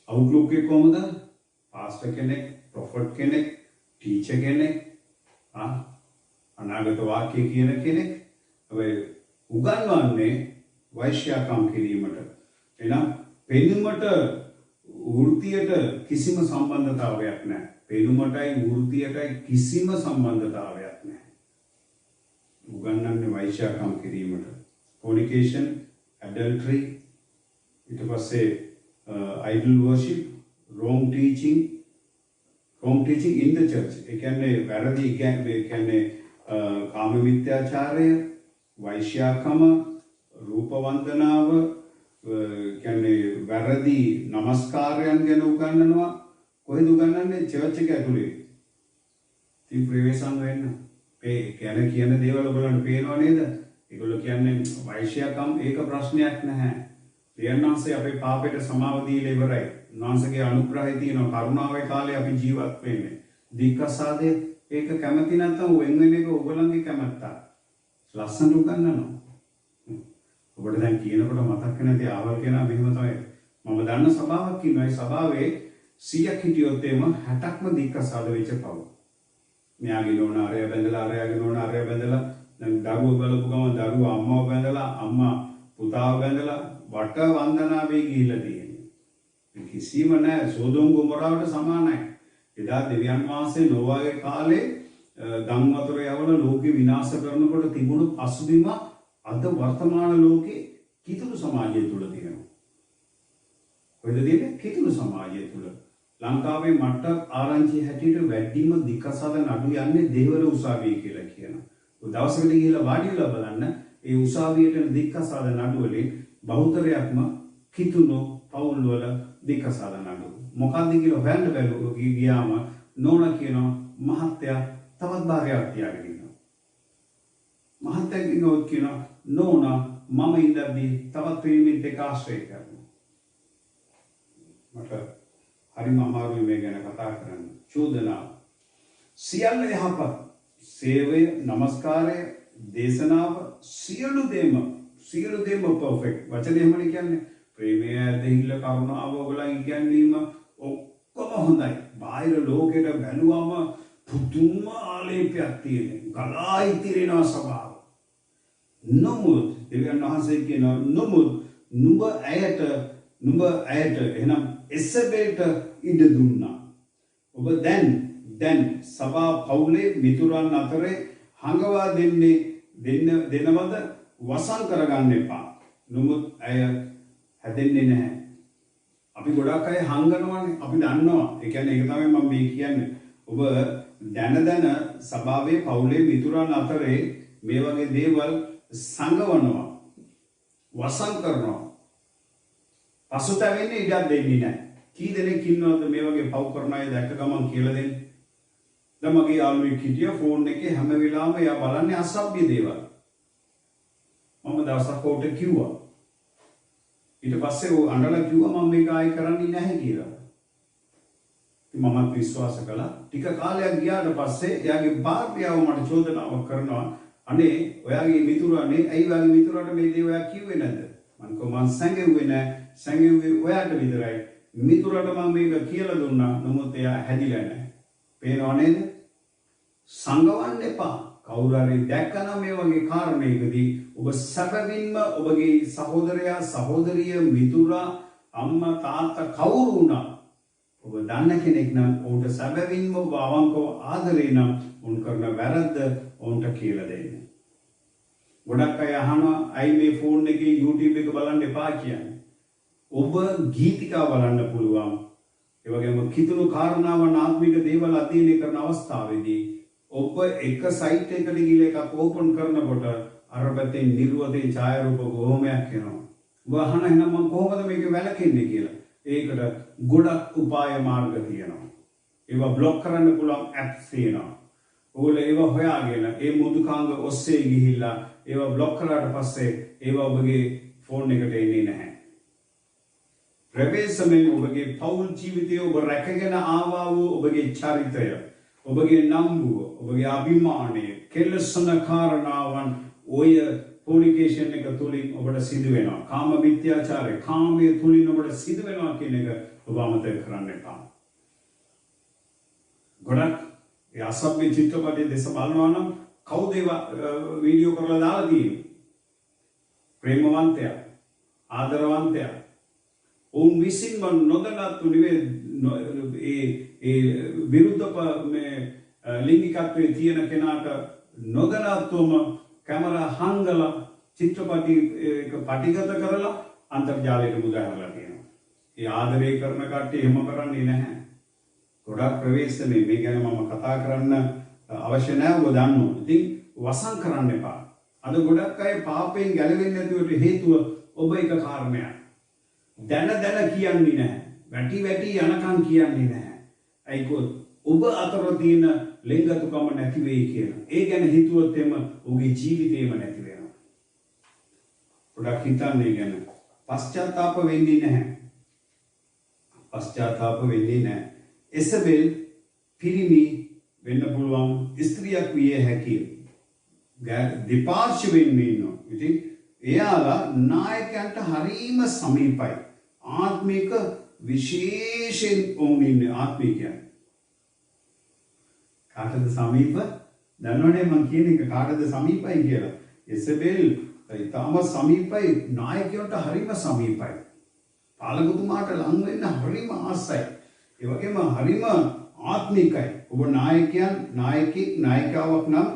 අවුට්ලුක් එක කොහොමද? පාස්ටර් කෙනෙක්, ප්‍රොෆට් කෙනෙක්, ටීචර් කෙනෙක්, අනාගත වාක්‍ය කියන කෙනෙක් උගන්වන්නේ වෛශ්‍යාකම් කිරීමට. එහෙනම් පෙනුමට වෘත්තියට කිසිම සම්බන්ධතාවයක් නැහැ. පෙනුමටයි වෘත්තියටයි කිසිම සම්බන්ධතාවයක් නැහැ. උගන්වන්නේ වෛශ්‍යාකම් කිරීමට. fornication, adultery, ඊට පස්සේ idol worship, wrong teaching in the church. ඒ කියන්නේ වැරදි කියන්නේ කාම මිත්‍යාචාරය, වෛශ්‍යාකම, රූප වන්දනාව, කියන්නේ වැරදි නමස්කාරයන් ගැන උගන්වනවා. කොහෙද උගන්වන්නේ? චර්ච් එක ඇතුලේ. ඉතින් ප්‍රවේශම් වෙන්න. කියන දේවල් ඔයගොල්ලන්ට පේනව නේද? ඒගොල්ලෝ කියන්නේ වෛශ්‍යාකම් ඒක ප්‍රශ්නයක් නැහැ. දෙයන්නාන්සේ අපේ පාපයට සමාව දීලා ඉවරයි. උන්වහන්සේගේ අනුග්‍රහය තියෙනවා. කරුණාවේ කාලේ අපි ජීවත් වෙන්නේ. දීක්කසාදේ ඒක කැමති නැත්නම් වෙන වෙන එක ඔයගොල්ලන්ගේ කැමැත්ත. ලස්සනට උගන්වනවා. ඔබට දැන් කියනකොට මතක් නැති ආවල් කෙනා මෙහෙම තමයි. මම දන්න සභාවක් ඉන්නවා. ඒ සභාවේ 100ක් හිටියොත් එම 60ක්ම දීක්කසාද වෙච්ච පව. මෙයාගේ නෝන අරය බැඳලා අරයාගේ නෝන අරය බැඳලා දැන් දරුවෝ බලපු ගමන් දරුවා අම්මව බැඳලා අම්මා පුතාව බැඳලා වට වන්දනාවේ ගිහිල්ලා තියෙනවා. කිසිම නැහැ. සෝදොම් ගොමොරාවට සමානයි. එදා දෙවියන් වහන්සේ නොවාගේ කාලේ ගම් වතුර යවන ලෝකෙ විනාශ කරනකොට තිබුණු පසුබිම අද වර්තමාන ලෝකේ කිතුණු සමාජය තුල තියෙනවා. කොහෙද තියෙන්නේ? කිතුණු සමාජය තුල. ලංකාවේ මට ආරංචි හැටියට වැඩිම දික්කසාද නඩු යන්නේ දේවල උසාවිය කියලා කියනවා. දවසකට ගිහිල්ලා වාඩි වෙලා බලන්න ඒ උසාවියට දික්කසාද නඩු වලින් බහුතරයක්ම කිතුණු පවුල් වල දික්කසාද නඩු. මොකක්ද කියලා හොයන්න බැලුවා ගියාම නෝන කියනවා මහත්තයා තවත් භාර්යාවක් තියාගෙන ඉන්නවා. මහත්තයා කියනවා නෝන මම ඉඳද්දී තවත් ප්‍රේමිත එක්ක ආශ්‍රය කරනවා. මට හරිම අමාරුයි මේ ගැන කතා කරන්න. චෝදනාව. සියල්ල යහපත්. සේවය, නමස්කාරය, දේශනාව සියලු දේම පර්ෆෙක්ට්. වචනේ එහෙමනේ කියන්නේ. ප්‍රේමය, ඇදහිල්ල, කරුණාව ඔයගොල්ලන් ඉගැන්වීම ඔක්කොම හොඳයි. බාහිර ලෝකෙට බැලුවම පුදුම ආලේපයක් තියෙනවා. ගලා ඉතිරෙනවා සභාව. නමුත් දෙවියන් වහන්සේ කියනවා නමුත් නුඹ ඇයට එහෙනම් එසබෙල්ට ඉඩ දුන්නා. ඔබ දැන් සභා පවුලේ මිතුරන් අතරේ හංගවා දෙනවද වසන් කරගන්න එපා. නමුත් ඇය හැදෙන්නේ නැහැ. අපි ගොඩක් අය හංගනවානේ. අපි දන්නවා. ඒ කියන්නේ ඒක තමයි මම මේ කියන්නේ. ඔබ දැන සභාවේ පවුලේ මිතුරන් අතරේ මේ වගේ දේවල් සංගවනවා. වසන් කරනවා. පසුතැවෙන්නේ ඉඩක් දෙන්නේ නැහැ. කී දෙනෙක් ඉන්නවද මේ වගේ පව් කරන අය දැක්ක ගමන් කියලා දෙන්නේ? දැන් මගේ යාළුවෙක් හිටියා ෆෝන් එකේ හැම වෙලාවෙම එයා බලන්නේ අසභ්‍ය දේවල්. මම දවසක් උට කිව්වා. ඊට පස්සේ ਉਹ අඬලා කිව්වා මම මේක ආයෙ කරන්නේ නැහැ කියලා. ඉතින් මම විශ්වාස කළා. ටික කාලයක් ගියාට පස්සේ එයාගේ භාර්යාව මට චෝදනාවක් කරනවා. අනේ ඔයාගේ මිතුරානේ ඇයි ඔයාගේ මිතුරාට මේ දේ ඔයා කිව්වේ නැද්ද? මම කොහොමද සංගෙව්වේ නැහැ. සංගෙව්වේ ඔයාට විතරයි. මිතුරට මම මේක කියලා දුන්නා. නමුත් එයා හැදිලා නැහැ. පේනව නේද? සංගවන්න එපා. කවුරු හරි දැක්කනම් මේ වගේ කාරණයකදී ඔබ සැබවින්ම ඔබගේ සහෝදරයා සහෝදරිය මිතුරා අම්මා තාත්තා කවුරු වුණා ඔබ දන්න කෙනෙක් නම් ඔවුන්ට සැබවින්ම ඔබ අවංකව ආදරේ නම් උන් කරන වැරද්ද ඔවුන්ට කියලා දෙන්න. ගොඩක් අය අහනවා අයි මේ ෆෝන් එකේ YouTube එක බලන්න එපා කියන්නේ. ඔබ ගීතිකා බලන්න පුළුවන්. ඒ වගේම කිතුණු කාරණාවන් ආත්මික දේවල් අධ්‍යයනය කරන අවස්ථාවේදී ඔබ එක සයිට් එකකට ගිහලා එකක් ඕපන් කරනකොට අර පැත්තේ නිර්වදේ ඡායාරූප ගොහමයක් එනවා. ඔබ අහන එහෙනම් මම කොහොමද මේක වැළකෙන්නේ කියලා. ඒකට ගොඩක් උපාය මාර්ග තියෙනවා. ඒවා බ්ලොක් කරන්න පුළුවන් ඇප්ස් තියෙනවා. ඕගොල්ලෝ ඒව හොයාගෙන ඒ මෘදුකාංග ඔස්සේ ගිහිල්ලා ඒව બ્લોක් කරාට පස්සේ ඒව ඔබගේ ෆෝන් එකට එන්නේ නැහැ. ප්‍රවේශමෙන් ඔබගේ පෞල් ජීවිතය ඔබ රැකගෙන ආවා වූ ඔබගේ චරිතය, ඔබගේ නම්බුව, ඔබගේ අභිමානය, කෙලෙසන කාරණාවන් ඔය ෆෝනිකේෂන් එක තුලින් ඔබට සිදු වෙනවා. කාම මිත්‍යාචාරය, කාමයේ තුලින් ඔබට සිදු වෙනවා කියන එක ඔබ අමතක කරන්න එපා. ගොඩක් ඒ අසභ්‍ය චිත්‍රපටයේ දෙස බලනවා නම් කවුද වීඩියෝ කරලා දාලා තියෙන්නේ? ප්‍රේමවන්තයා, ආදරවන්තයා. ඔවුන් විසින්ම නොදැනත්තු ඒ විරුද්ධ ලිංගිකත්වයේ තියෙන කෙනාට නොදැනත්තුම කැමරා හංගලා චිත්‍රපටි එක පටිගත කරලා අන්තර්ජාලයට මුදාහරලා තියෙනවා. ඒ ආදරය කරන කට්ටිය එහෙම කරන්නේ නැහැ. ගොඩක් ප්‍රවේශමේ මේ ගැන මම කතා කරන්න අවශ්‍ය නැහැ. ඔබ දන්නවා. ඉතින් වසන් කරන්න එපා. අද ගොඩක් අය පාපයෙන් ගැලවෙන්නේ නැතිවට හේතුව ඔබ එක කාරණයක්. දැන කියන්නේ නැහැ. වැටි යනකම් කියන්නේ නැහැ. ඒකෝ ඔබ අතර තියෙන ලිංගතුකම නැති වෙයි කියලා. ඒ ගැන හිතුවොත් එම ඔබේ ජීවිතේම නැති වෙනවා. ගොඩක් හිතන්නේ ගැන පශ්චාත්තාප වෙන්නේ නැහැ. පශ්චාත්තාප වෙන්නේ නැහැ. එසබෙල් පිරිමි වෙන්න පුළුවන්, ස්ත්‍රියක් විය හැකියි. දෙපාර්ශ්වයෙන් ඉන්නවා. ඉතින් එයාලා නායකයන්ට හරීම සමීපයි. ආත්මික විශේෂයෙන් වුණ ඉන්නේ ආත්මිකයන්. කාටද සමීප? දන්නවනේ මම කියන එක කාටද සමීපයි කියලා. එසබෙල් ඊටම සමීපයි, නායකයන්ට හරීම සමීපයි. පාලකතුමාට ලං වෙන්න හරීම ආසයි. ඒ වගේම හරීම ආත්මිකයි. ඔබ නායකාවක් නම්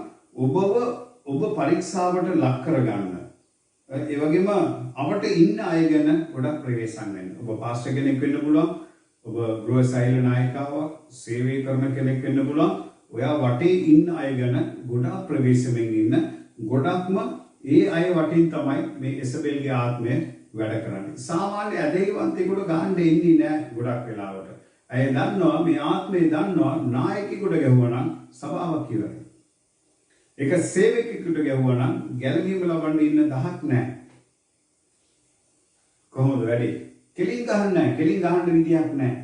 ඔබ පරීක්ෂාවට ලක් කරගන්න. ඒ වගේම අපට ඉන්න අය ගැන ගොඩක් ප්‍රවේශම් වෙන්න. ඔබ පාස්ටර් කෙනෙක් වෙන්න පුළුවන්. ඔබ ගෘහසෛල නායකාවක්, සේවය කරන කෙනෙක් වෙන්න පුළුවන්. ඔයා වටේ ඉන්න අය ගැන ගොඩක් ප්‍රවේශමෙන් ඉන්න. ගොඩක්ම ඒ අය වටින් තමයි මේ එසබෙල්ගේ ආත්මය වැඩ කරන්නේ. සාමාන්‍ය ඇදහිවන්තයෙකුට ගහන්න එන්නේ නැහැ ගොඩක් වෙලාවට. අය දන්නවා මේ ආත්මය දන්නවා නායකයෙකුට ගැහුවා නම් සභාවක් ඉවරයි. ඒක සේවකයෙකුට ගැහුවා නම් ගැලවීම ලබන්න ඉන්න 10ක් නැහැ. කොහොමද වැඩි? කෙලින් ගහන්න නැහැ. කෙලින් ගහන්න විදියක් නැහැ.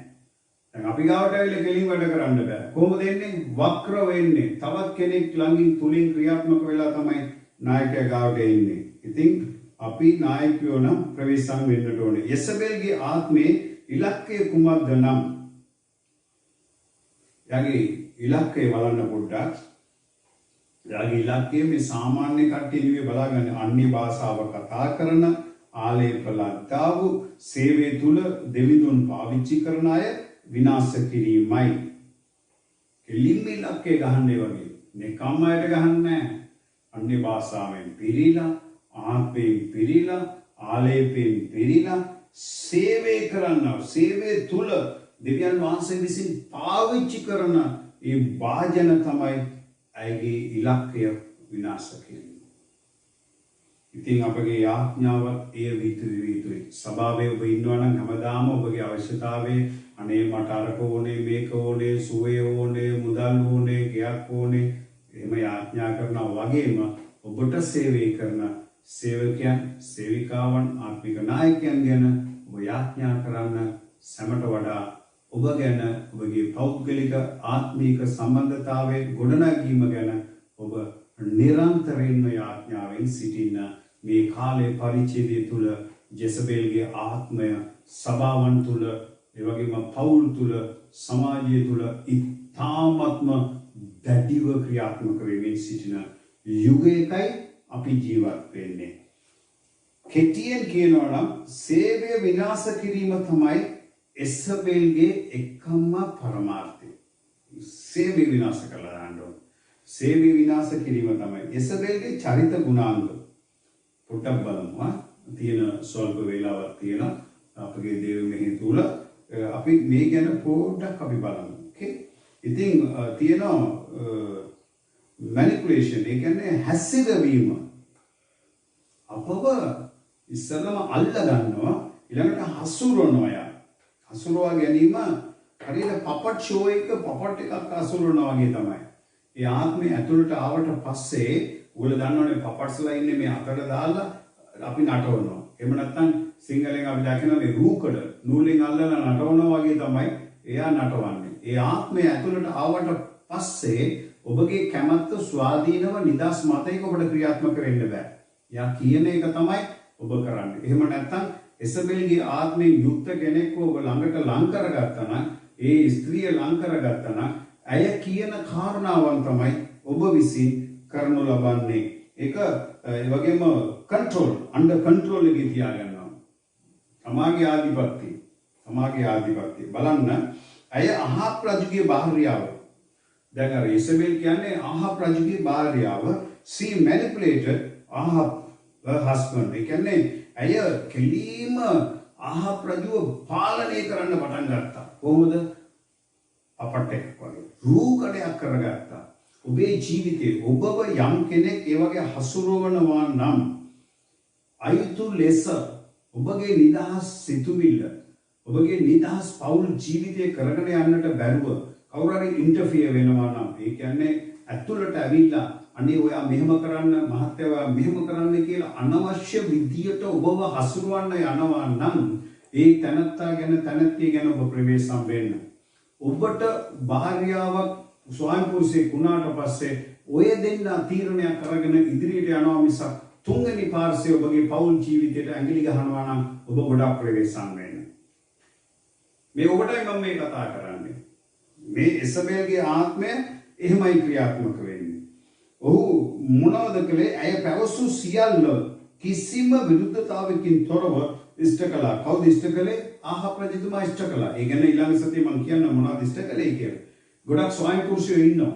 දැන් අපි ගාවට ඇවිල්ලා කෙලින් වැඩ කරන්න බෑ. කොහොමද එන්නේ? වක්‍ර වෙන්නේ. තවත් කෙනෙක් ළඟින් තුලින් ක්‍රියාත්මක වෙලා තමයි නායකයා ගාවට එන්නේ. ඉතින් අපි නායකයෝ නම් ප්‍රවේශම් වෙන්නට ඕනේ. යසබෙල්ගේ ආත්මේ ඉලක්කය කුමක්ද නම්? යාගේ ඉලක්කය බලන්න පොඩ්ඩක්. යාගේ ඉලක්කය මේ සාමාන්‍ය කට්ටිය නෙවෙයි බලාගන්න. අන්‍ය භාෂාව කතා කරන, ආලේප ලද්දාව, සේවය තුල දෙවිඳුන් පාවිච්චි කරන අය විනාශ කිරීමයි. කෙලින්ම ඉලක්කය ගහන්නේ වගේ. නිකම්ම අයට ගහන්නේ නැහැ. අන්‍ය භාෂාවෙන් පිරීලා, ආත්මයෙන් පිරීලා, ආලේපයෙන් පිරීලා සේවය කරනවා. සේවය තුල දෙවියන් වහන්සේ විසින් පාවිච්චි කරන ඒ වාජන තමයි ඇගේ ඉලක්කය විනාශ කිරීම. ඉතින් අපගේ යාඥාවත් එය විතුයි. සභාවේ ඔබ ඉන්නවා නම් හැමදාම ඔබගේ අවශ්‍යතාවයේ අනේ මට අරක ඕනේ, මේක ඕනේ, සුවය ඕනේ, මුදල් ඕනේ, ගයක් ඕනේ එහෙම යාඥා කරනවා වගේම ඔබට සේවය කරන සේවකයන්, සේවිකාවන්, ආත්මික නායකයන් ගැන ඔබ යාඥා කරන්න. සමට වඩා ඔබ ගැන, ඔබගේ පෞද්ගලික ආත්මික සම්බන්ධතාවයේ ගොඩනැගීම ගැන ඔබ නිරන්තරයෙන්ම යාඥාවෙන් සිටින්න. මේ කාලේ පරිච්ඡේදය තුල ජෙසබෙල්ගේ ආත්මය සභාවන් තුල, ඒ වගේම පවුල් තුල, සමාජය තුල ඉතාමත්ම දැඩිව ක්‍රියාත්මක වෙමින් සිටින යුගයකයි අපි ජීවත් වෙන්නේ. කෙටියෙන් කියනවා නම් සේවය විනාශ කිරීම තමයි එසබෙල්ගේ එකම පරමාර්ථය. සේවය විනාශ කළා දාන්න ඕන. සේවය විනාශ කිරීම තමයි එසබෙල්ගේ චරිත ගුණාංග. පොඩ්ඩක් බලමු. තියෙන ස්වල්ප වේලාවක් තියෙන අපගේ දේව මෙහි තුල අපි මේ ගැන පොඩ්ඩක් අපි බලමු. ඕකේ. ඉතින් තියෙන මැනිපුලේෂන්, ඒ කියන්නේ හැසිරවීම. අපව ඉස්සරම අල්ල ගන්නවා, ඊළඟට හසුරවනවා යා. හසුරවා ගැනීම හරියට පපට් ෂෝ එක පපට් එකක් හසුරවනවා වගේ තමයි. ඒ ආත්මය ඇතුළට ආවට පස්සේ උගල දන්නවනේ පපට්ස්ලා ඉන්නේ මේ අතට දාලා අපි නටවනවා. එහෙම නැත්නම් සිංහලෙන් අපි දකිනවා මේ රූකඩ නූලෙන් අල්ලලා නටවනවා වගේ තමයි එයා නටවන්නේ. ඒ ආත්මය ඇතුළට ආවට පස්සේ ඔබගේ කැමැත්ත ස්වාධීනව නිදාස් මතයක ඔබට ක්‍රියාත්මක වෙන්න බෑ. එයා කියන එක තමයි ඔබ කරන්නේ. එහෙම නැත්නම් එසබෙල්ගේ ආත්මයෙන් යුක්ත කෙනෙක්ව ඔබ ළඟට ලං කරගත්තා නම් ඒ ස්ත්‍රිය ලං කරගත්තා නම් ඇය කියන කාරණාවන් තමයි ඔබ විසින් කරනු ලබන්නේ. ඒක ඒ වගේම කන්ට්‍රෝල් අන්ඩර් කන්ට්‍රෝල් එකේ තියාගන්නවා. තමාගේ ආධිපත්‍ය බලන්න ඇය අහාබ් රජුගේ භාර්යාව. දැන් අර ඉසබෙල් කියන්නේ අහාබ් රජුගේ භාර්යාව. she manipulated Ahab her husband. ඒ කියන්නේ ඇය කෙලිම අහාබ් රජුව පාලනය කරන්න පටන් ගත්තා. කොහොමද? අපටෙක් වගේ රූකඩයක් කරගත්තා. ඔබේ ජීවිතේ ඔබව යම් කෙනෙක් ඒ වගේ හසුරවනවා නම් අයුතු ලෙස ඔබගේ නිදහස් සිතුවිල්ල ඔබගේ නිදහස් පෞල් ජීවිතය කරගෙන යන්නට බැරුව කවුරු හරි ඉන්ටර්ෆියර් වෙනවා නම් ඒ කියන්නේ ඇතුළට ඇවිල්ලා අනේ ඔයා මෙහෙම කරන්න මහත්තයා ඔයා මෙහෙම කරන්න කියලා අනවශ්‍ය විදියට ඔබව හසුරවන්න යනවා නම් ඒ තනත්තා ගැන තනත්තිය ගැන ඔබ ප්‍රවේශම් වෙන්න. ඔබට භාර්යාවක් ස්වාමි පුරුෂයෙක් වුණාට පස්සේ ඔය දෙන්න තීරණයක් අරගෙන ඉදිරියට යනවා මිසක් තුන්වෙනි පාර්ශ්වයේ ඔබගේ පෞල් ජීවිතයට ඇඟිලි ගහනවා නම් ඔබ ගොඩාක් ප්‍රවේශම් වෙන්න. මේ ඔබටයි මම මේ කතා කරන්නේ. මේ එසබෙල්ගේ ආත්මය එහෙමයි ක්‍රියාත්මක වෙන්නේ. ඔහු මොනවද කළේ? ඇය පැවසු සියල්ල කිසිම විරුද්ධතාවයකින් තොරව ඉෂ්ට කළා. කවුද ඉෂ්ට කළේ? ආහාබ් රජතුමා ඉෂ්ට කළා. ඒ ගැන ඊළඟ සතියේ මම කියන්න මොනවද ඉෂ්ට කළේ කියලා. ගොඩක් ස්වාමි පුරුෂයෝ ඉන්නවා.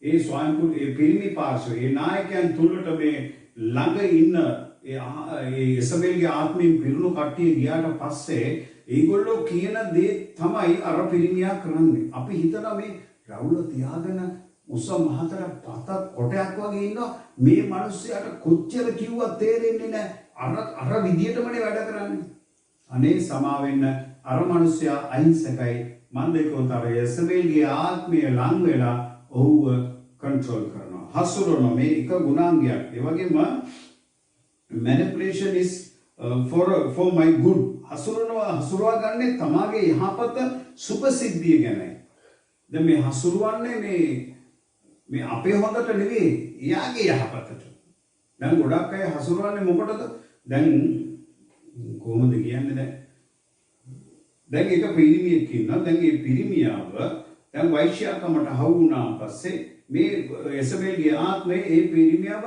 ඒ පිරිමි පාර්ශ්වය ඒ නායකයන් තුලට මේ ළඟ ඉන්න ඒ එසබෙල්ගේ ආත්මයෙන් පිරුණු කට්ටිය ගියාට පස්සේ ඒගොල්ලෝ කියන දේ තමයි අර පිරිමියා කරන්නේ. අපි හිතනවා මේ රවුල තියාගෙන උස මහතර පත කොටයක් වගේ ඉන්නවා. මේ මිනිස්සයාට කොච්චර කිව්වත් තේරෙන්නේ නැහැ. අර විදියටමනේ වැඩ කරන්නේ. අනේ සමා වෙන්න අර මිනිස්සයා අහිංසකයි. මන් දෙකෝතර එසබෙල්ගේ ආත්මය ලං වෙලා ඔහුව කන්ට්‍රෝල් කරනවා. හසුරවනවා. මේ එක ගුණාංගයක්. ඒ වගේම manipulation is for my good. හසුරවා ගන්නේ තමාගේ යහපත සුභසිද්ධිය ගැනයි. දැන් මේ හසුරවන්නේ මේ අපේ හොඳට නෙවෙයි, එයාගේ යහපතට. දැන් ගොඩක් අය හසුරවන්නේ මොකටද? දැන් කොහොමද කියන්නේ දැන් එක පිරිමියෙක් ඉන්නවා. දැන් මේ පිරිමියාව දැන් වෛශ්‍යාකමට හවු වුණා පස්සේ මේ එසබෙල්ගේ ආත්මය ඒ පිරිමියාව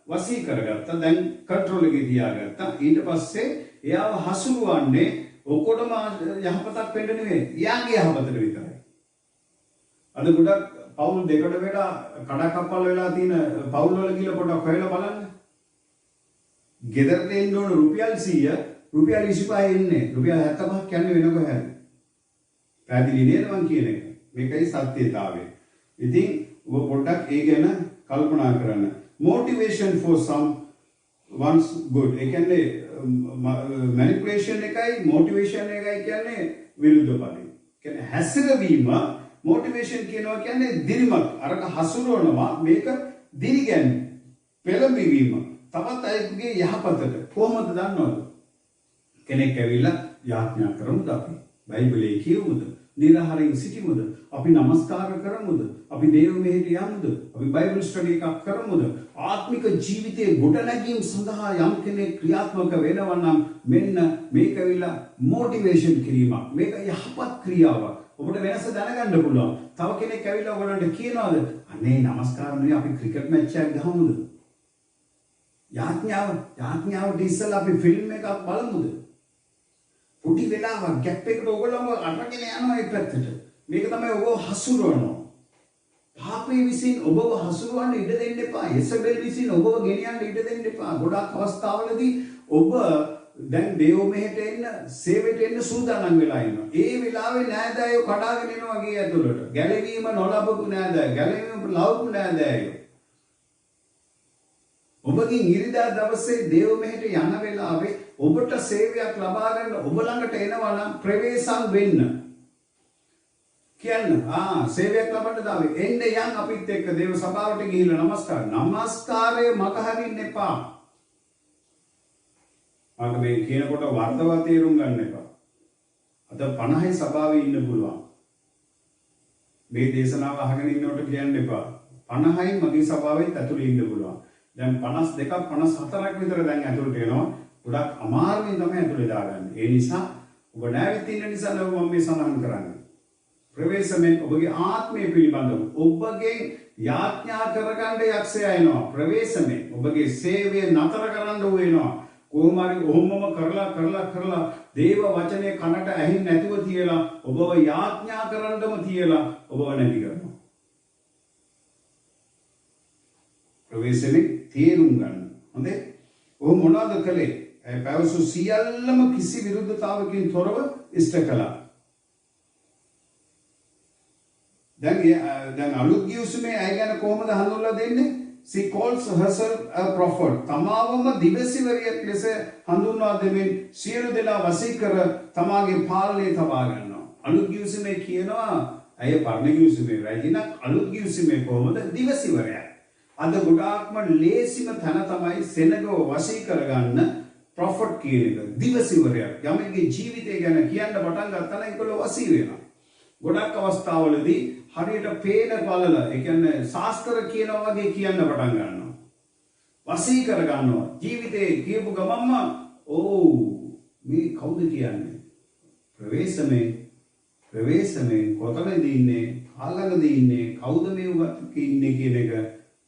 වසී කරගත්තා. දැන් කන්ට්‍රෝල් එකේ තියාගත්තා. ඊට පස්සේ එයාව හසුරුවන්නේ ඔක්කොටම යහපතක් වෙන්න නෙවෙයි, එයාගේ යහපතට විතරයි. අද ගොඩක් පවුල් දෙකට වෙලා කඩකප්පල් වෙලා තියෙන පවුල් වල ගිහලා පොඩක් හොයලා බලන්න. ගෙදරට එන්න ඕන රුපියල් 100 රුපියල් 25 එන්නේ. රුපියල් 75ක් යන්නේ වෙන කොහෙද? පැහැදිලි නේද මං කියන එක? මේකයි සත්‍යතාවය. ඉතින් ඔබ පොඩ්ඩක් ඒ ගැන කල්පනා කරන්න. Motivation for some one's good. ඒ කියන්නේ manipulation එකයි motivation එකයි කියන්නේ විරුද්ධ පදේ. කියන්නේ හැසිරවීම motivation කියනවා කියන්නේ දිරිමත් අරක හසුරවනවා මේක දිරිගැන්වීම පෙළඹවීම තවත් අයෙකුගේ යහපතට. කොහොමද දන්නවද? කෙනෙක් ඇවිල්ලා යාඥා කරමුද? අපි බයිබලයේ කියමුද? නිරහරින් සිටිමුද? අපි නමස්කාර කරමුද? අපි දේව මෙහෙට යමුද? අපි බයිබල් ස්ටඩි එකක් කරමුද? ආත්මික ජීවිතයේ ගොඩනැගීම සඳහා යම් කෙනෙක් ක්‍රියාත්මක වෙනවා නම් මෙන්න මේක ඇවිල්ලා මොටිවේෂන් කිරීමක්. මේක යහපත් ක්‍රියාවක්. ඔබට වෙනස දැනගන්න පුළුවන්. තව කෙනෙක් ඇවිල්ලා ඔයගලන්ට කියනවාද? අනේ නමස්කාර නෙවෙයි අපි ක්‍රිකට් මැච් එකක් ගහමුද? යාඥාවට ඉස්සෙල්ලා අපි ෆිල්ම් එකක් බලමුද? පොඩි වෙලාවක් ගැප් එකකට ඔයගොල්ලෝම අරගෙන යනවා ඒ පැත්තට. මේක තමයි ඔබ හසුරවනවා. පාපේ විසින් ඔබව හසුරවන්න ඉඩ දෙන්න එපා. එසබෙල් විසින් ඔබව ගෙනියන්න ඉඩ දෙන්න එපා. ගොඩක් අවස්ථාවලදී ඔබ දැන් දේව මෙහෙට එන්න, සේවයට එන්න සූදානම් වෙලා ඉන්නවා. ඒ වෙලාවේ නෑදෑයෝ කඩාගෙන එනවා ගේ ඇතුළට. ගැලවීම නොලබපු නෑදෑයෝ, ගැලවීම ලවපු නෑදෑයෝ. ඔබගෙන් ඉරිදා දවසේ දේව මෙහෙට යන වෙලාවේ ඔබට සේවයක් ලබා ගන්න ඔබ ළඟට එනවා නම් ප්‍රවේශම් වෙන්න. කියන්න සේවයක් ලබන්න දාවේ එන්න යන් අපිත් එක්ක දේව සභාවට ගිහිල්ලා නමස්කාරය මග හරින්න එපා. මම මේ කියනකොට වර්ධව තේරුම් ගන්න එපා. අද 50යි සභාවේ ඉන්න පුළුවන්. මේ දේශනාව අහගෙන ඉන්නකොට කියන්න එපා. 50යි මගේ සභාවේ ඇතුළේ ඉන්න පුළුවන්. දැන් 52ක් 54ක් විතර දැන් ඇතුළට එනවා. ගොඩක් අමාරුවෙන් තමයි ඇතුළේ දාගන්නේ. ඒ නිසා ඔබ නැවිත් ඉන්න නිසා මම මේ සඳහන් කරන්නේ. ප්‍රවේශමෙන් ඔබගේ ආත්මය පිළිබඳව ඔබගේ යාඥා කරගන්න යක්ෂයා එනවා. ප්‍රවේශමෙන් ඔබගේ සේවය නතර කරන්න වෙනවා. කොහොම හරි ඔහොමම කරලා දේව වචනේ කනට ඇහින් නැතුව තියලා ඔබව යාඥා කරන්නම තියලා ඔබව නැති කරනවා. ප්‍රවේශමෙන් තේරුම් ගන්න. හොඳේ. ඔහු මොනවද කළේ? පැවසු සියල්ලම කිසි විරුද්ධතාවකින් තොරව ඉෂ්ට කළා. දැන් අලුත් ගිවිසුමේ අය ගැන කොහොමද හඳුන්වලා දෙන්නේ? She calls herself a prophet. තමාවම දිවසිවරියක් ලෙස හඳුන්වා දෙමින් සියලු දෙනා වශී කර තමාගේ පාලනය තබා ගන්නවා. අලුත් ගිවිසුමේ කියනවා අය පරණ ගිවිසුමේ රැජිනක් අලුත් ගිවිසුමේ කොහොමද දිවසිවරයක්. අද ගොඩාක්ම ලේසිම තැන තමයි සෙනගව වශී කරගන්න ප්‍රොෆට් කියන එක. දිවසිවරයක්. යමෙකුගේ ජීවිතය ගැන කියන්න පටන් ගත්තා නම් ඒකල වශී වෙනවා. ගොඩක් අවස්ථාවලදී හරියට පේන බලල ඒ කියන්නේ ශාස්ත්‍ර කියනවා වගේ කියන්න පටන් ගන්නවා. වශී කර ගන්නවා. ජීවිතේ කියපු ගමන්ම මේ කවුද කියන්නේ? ප්‍රවේශමේ කොතනද ඉන්නේ? කාලඟද ඉන්නේ? කවුද මේ උගත් ඉන්නේ කියන එක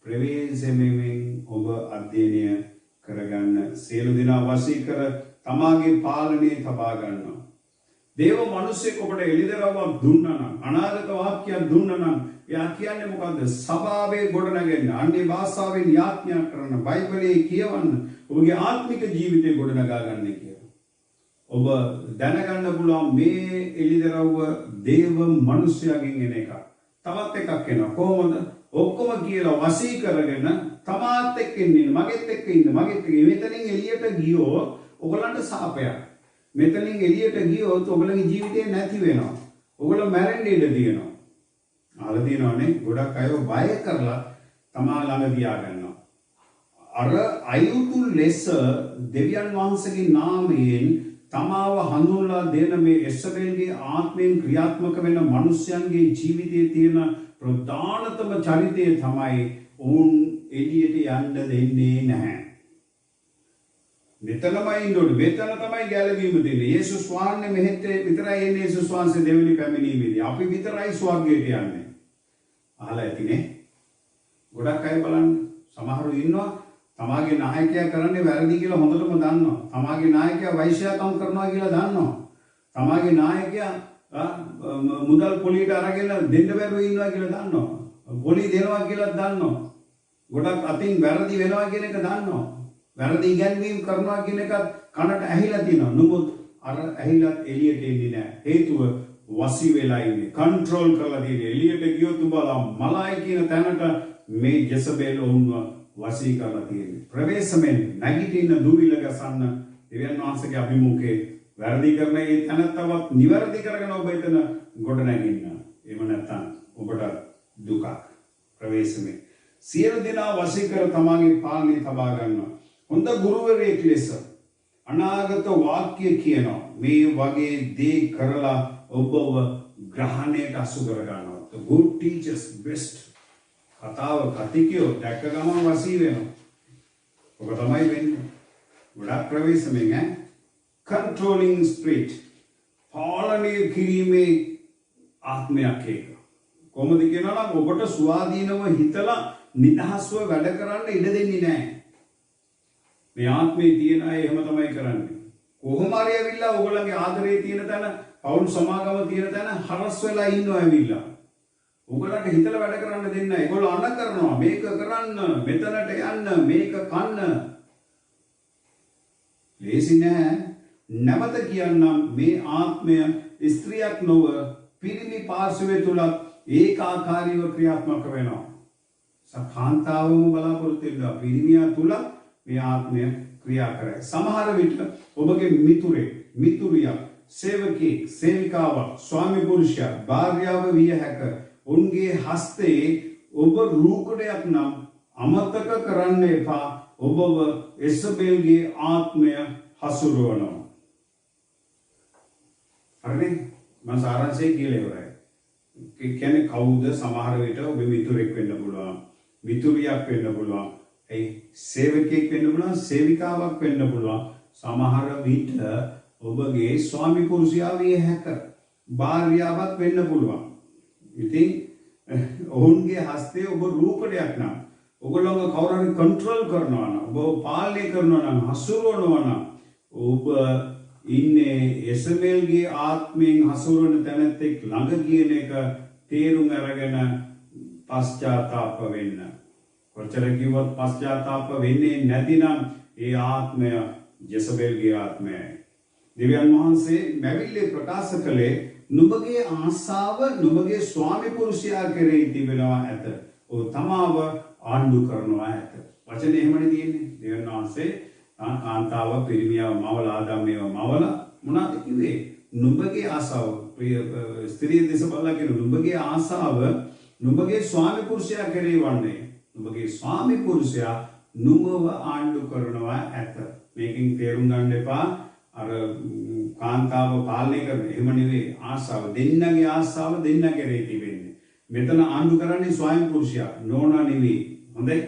ප්‍රවේශමෙන් ඔබ අධ්‍යයනය කරගන්න. සියලු දෙනා වශී කර තමාගේ පාලනයේ තබා ගන්නවා. දේව මිනිස්සෙක් ඔබට එළිදරව්වක් දුන්නා නම් අනාගත වාක්‍යයක් දුන්නා නම් එයා කියන්නේ මොකද්ද? සභාවේ ගොඩනගන්න, අන්නේ භාෂාවෙන් යාඥා කරන, බයිබලයේ කියවන්න, ඔබගේ ආත්මික ජීවිතේ ගොඩනගා ගන්න කියලා. ඔබ දැනගන්න පුළුවන් මේ එළිදරව්ව දේව මිනිසයාගෙන් එන එක. තවත් එකක් එනවා. කොහොමද? ඔක්කොම කියලා වශී කරගෙන තමාත් එක්ක ඉන්න, මගෙත් එක්ක ඉන්න, මෙතනින් එළියට ගියෝ ඔයගලන්ට සාපයක්. මෙතනින් එළියට ගියොත් ඔයගලගේ ජීවිතේ නැති වෙනවා. ඔයගල මැරෙන්න ඉඩ තියෙනවා. අහලා තියෙනවනේ ගොඩක් අය බය කරලා තමා ළඟ තියා ගන්නවා. අර අයුතු ලෙස දෙවියන් වහන්සේගේ නාමයෙන් තමාව හඳුන්වලා දෙන මේ එසබෙල්ගේ ආත්මයෙන් ක්‍රියාත්මක වෙන මිනිස්යන්ගේ ජීවිතයේ තියෙන ප්‍රධානතම චරිතය තමයි ඔවුන් එළියට යන්න දෙන්නේ නැහැ. මෙතනමයි ඉන්නෝනේ. මෙතන තමයි ගැලවීම දෙන්නේ. යේසුස් වහන්සේ මෙහෙට විතරයි එන්නේ. යේසුස් වහන්සේ දෙවෙනි පැමිණීමේදී අපි විතරයි ස්වර්ගයට යන්නේ. අහලා ඇතිනේ. ගොඩක් අය බලන්න. සමහරව ඉන්නවා තමාගේ නායකයා කරන්නේ වැරදි කියලා හොඳටම දන්නවා. තමාගේ නායකයා වෛශ්‍යාකම් කරනවා කියලා දන්නවා. තමාගේ නායකයා මුදල් පොලියට අරගෙන දෙන්න බැරුව ඉන්නවා කියලා දන්නවා. පොලි දෙනවා කියලා දන්නවා. ගොඩක් අතින් වැරදි වෙනවා කියන එක දන්නවා. වැරදි ඉගැන්වීම් කරනවා කියන එකත් කනට ඇහිලා තියෙනවා. නමුත් අර ඇහිලත් එළියට එන්නේ නැහැ. හේතුව වසි වෙලා ඉන්නේ. කන්ට්‍රෝල් කරලා තියෙන්නේ. එළියට ගියොත් උඹලා මලයි කියන තැනට මේ ජෙසබෙල් වුන්ව වසී කරලා තියෙන්නේ. ප්‍රවේශමෙන් නැගිටින්න දුවිල ගසන්න දෙවියන් වහන්සේගේ අභිමුඛේ වැරදි කරන ඒ තැනත්තවත් නිවැරදි කරගෙන ඔබ එතන ගොඩ නැගින්න. එහෙම නැත්නම් ඔබට දුකක්. ප්‍රවේශමෙන් සියලු දෙනා වසී කර තමාගේ පාලනය තබා ගන්නවා. හොඳ ගුරුවරයෙක් ලෙස අනාගත වාක්‍ය කියනවා. මේ වගේ දේ කරලා ඔබව ග්‍රහණයට අසු කර ගන්නවා. The good teachers best. කතාව කතිකයෝ දැක්ක ගමන් වසී වෙනවා. ඔබ තමයි වෙන්නේ. ගොඩක් ප්‍රවේශමෙන් controlling spirit. පාලනය කිරීමේ ආත්මයක් ඒක. කොහොමද කියනවා නම් ඔබට ස්වාධීනව හිතලා නිදහස්ව වැඩ කරන්න ඉඩ දෙන්නේ නැහැ. මේ ආත්මේ තියෙන අය එහෙම තමයි කරන්නේ. කොහොම හරි ඇවිල්ලා ඔයගොල්ලන්ගේ ආදරේ තියෙන තැන, පවුල් සමාගම තියෙන තැන හරස් වෙලා ඉන්නවා ඇවිල්ලා. ඔයගොල්ලන්ට හිතලා වැඩ කරන්න දෙන්නේ නැහැ. ඒගොල්ලෝ අන කරනවා. මේක කරන්න, මෙතනට යන්න, මේක කන්න. ලේසි නෑ. නැවත කියන්නම් මේ ආත්මය ස්ත්‍රියක් නොව පිරිමි පාර්ශවය තුල ඒකාකාරීව ක්‍රියාත්මක වෙනවා. සකාන්තාවම බලාපොරොත්තු වෙනවා. පිරිමියා තුල මේ ආත්මය ක්‍රියා කරයි. සමහර විට ඔබගේ මිතුරියක් සේවකෙක් සේවිකාවක් ස්වාමි පුරුෂයා භාර්යාව විය හැක. උන්ගේ හස්තේ ඔබ රූකඩයක් නම් අමතක කරන්න එපා. ඔබව එසබෙල්ගේ ආත්මය හසුරුවනවා. හරිනේ? මම සාරාංශය කියලා ඉවරයි. කියන්නේ කවුද? සමහර විට ඔබ මිතුරෙක් වෙන්න පුළුවන්. මිතුරියක් වෙන්න පුළුවන්. ඒ සේවකයෙක් වෙන්න පුළුවන්, සේවිකාවක් වෙන්න පුළුවන්. සමහර විට ඔබගේ ස්වාමි පුරුෂයා විය හැක. භාර්යාවක් වෙන්න පුළුවන්. ඉතින් ඔවුන්ගේ හස්තේ ඔබ රූකඩයක් නම් ඔගොල්ලෝ කවුරු හරි කන්ට්‍රෝල් කරනවා නම් ඔබ පාලනය කරනවා නම් හසුරවනවා නම් ඔබ ඉන්නේ එසබෙල්ගේ ආත්මයෙන් හසුරවන තැනැත්තෙක් ළඟ කියන එක තේරුම් අරගෙන පශ්චාත්තාප වෙන්න. කොච්චර කිව්වත් පශ්චාත්තාප වෙන්නේ නැතිනම් ඒ ආත්මය ජෙසබෙල්ගේ ආත්මයයි. දෙවියන් වහන්සේ මැවිල්ලේ ප්‍රකාශ කළේ නුඹගේ ආසාව නුඹගේ ස්වාමි පුරුෂයා කෙරෙහි තිබෙනවා ඇත. ඔව් තමාව ආණ්ඩු කරනවා ඇත. වචනේ එහෙමනේ තියෙන්නේ. දෙවියන් වහන්සේ කාන්තාව පිරිමියව මවලා ආදම්මේව මවලා මොනවද කිව්වේ? නුඹගේ ආසාව ප්‍රිය ස්ත්‍රිය දෙස බලලා කියන නුඹගේ ආසාව නුඹගේ ස්වාමි පුරුෂයා කෙරෙහි වන්නේ. නුඹගේ ස්වාමි පුරුෂයා නුඹව ආණ්ඩු කරනවා ඇත. මේකෙන් තේරුම් ගන්න එපා අර කාන්තාව පාලනය කරන එහෙම නෙවෙයි. ආසාව දෙන්නගේ ආසාව දෙන්න කෙරෙහි තිබෙන්නේ. මෙතන ආණ්ඩු කරන්නේ ස්වාමි පුරුෂයා නෝනා නෙවෙයි. හොඳයි?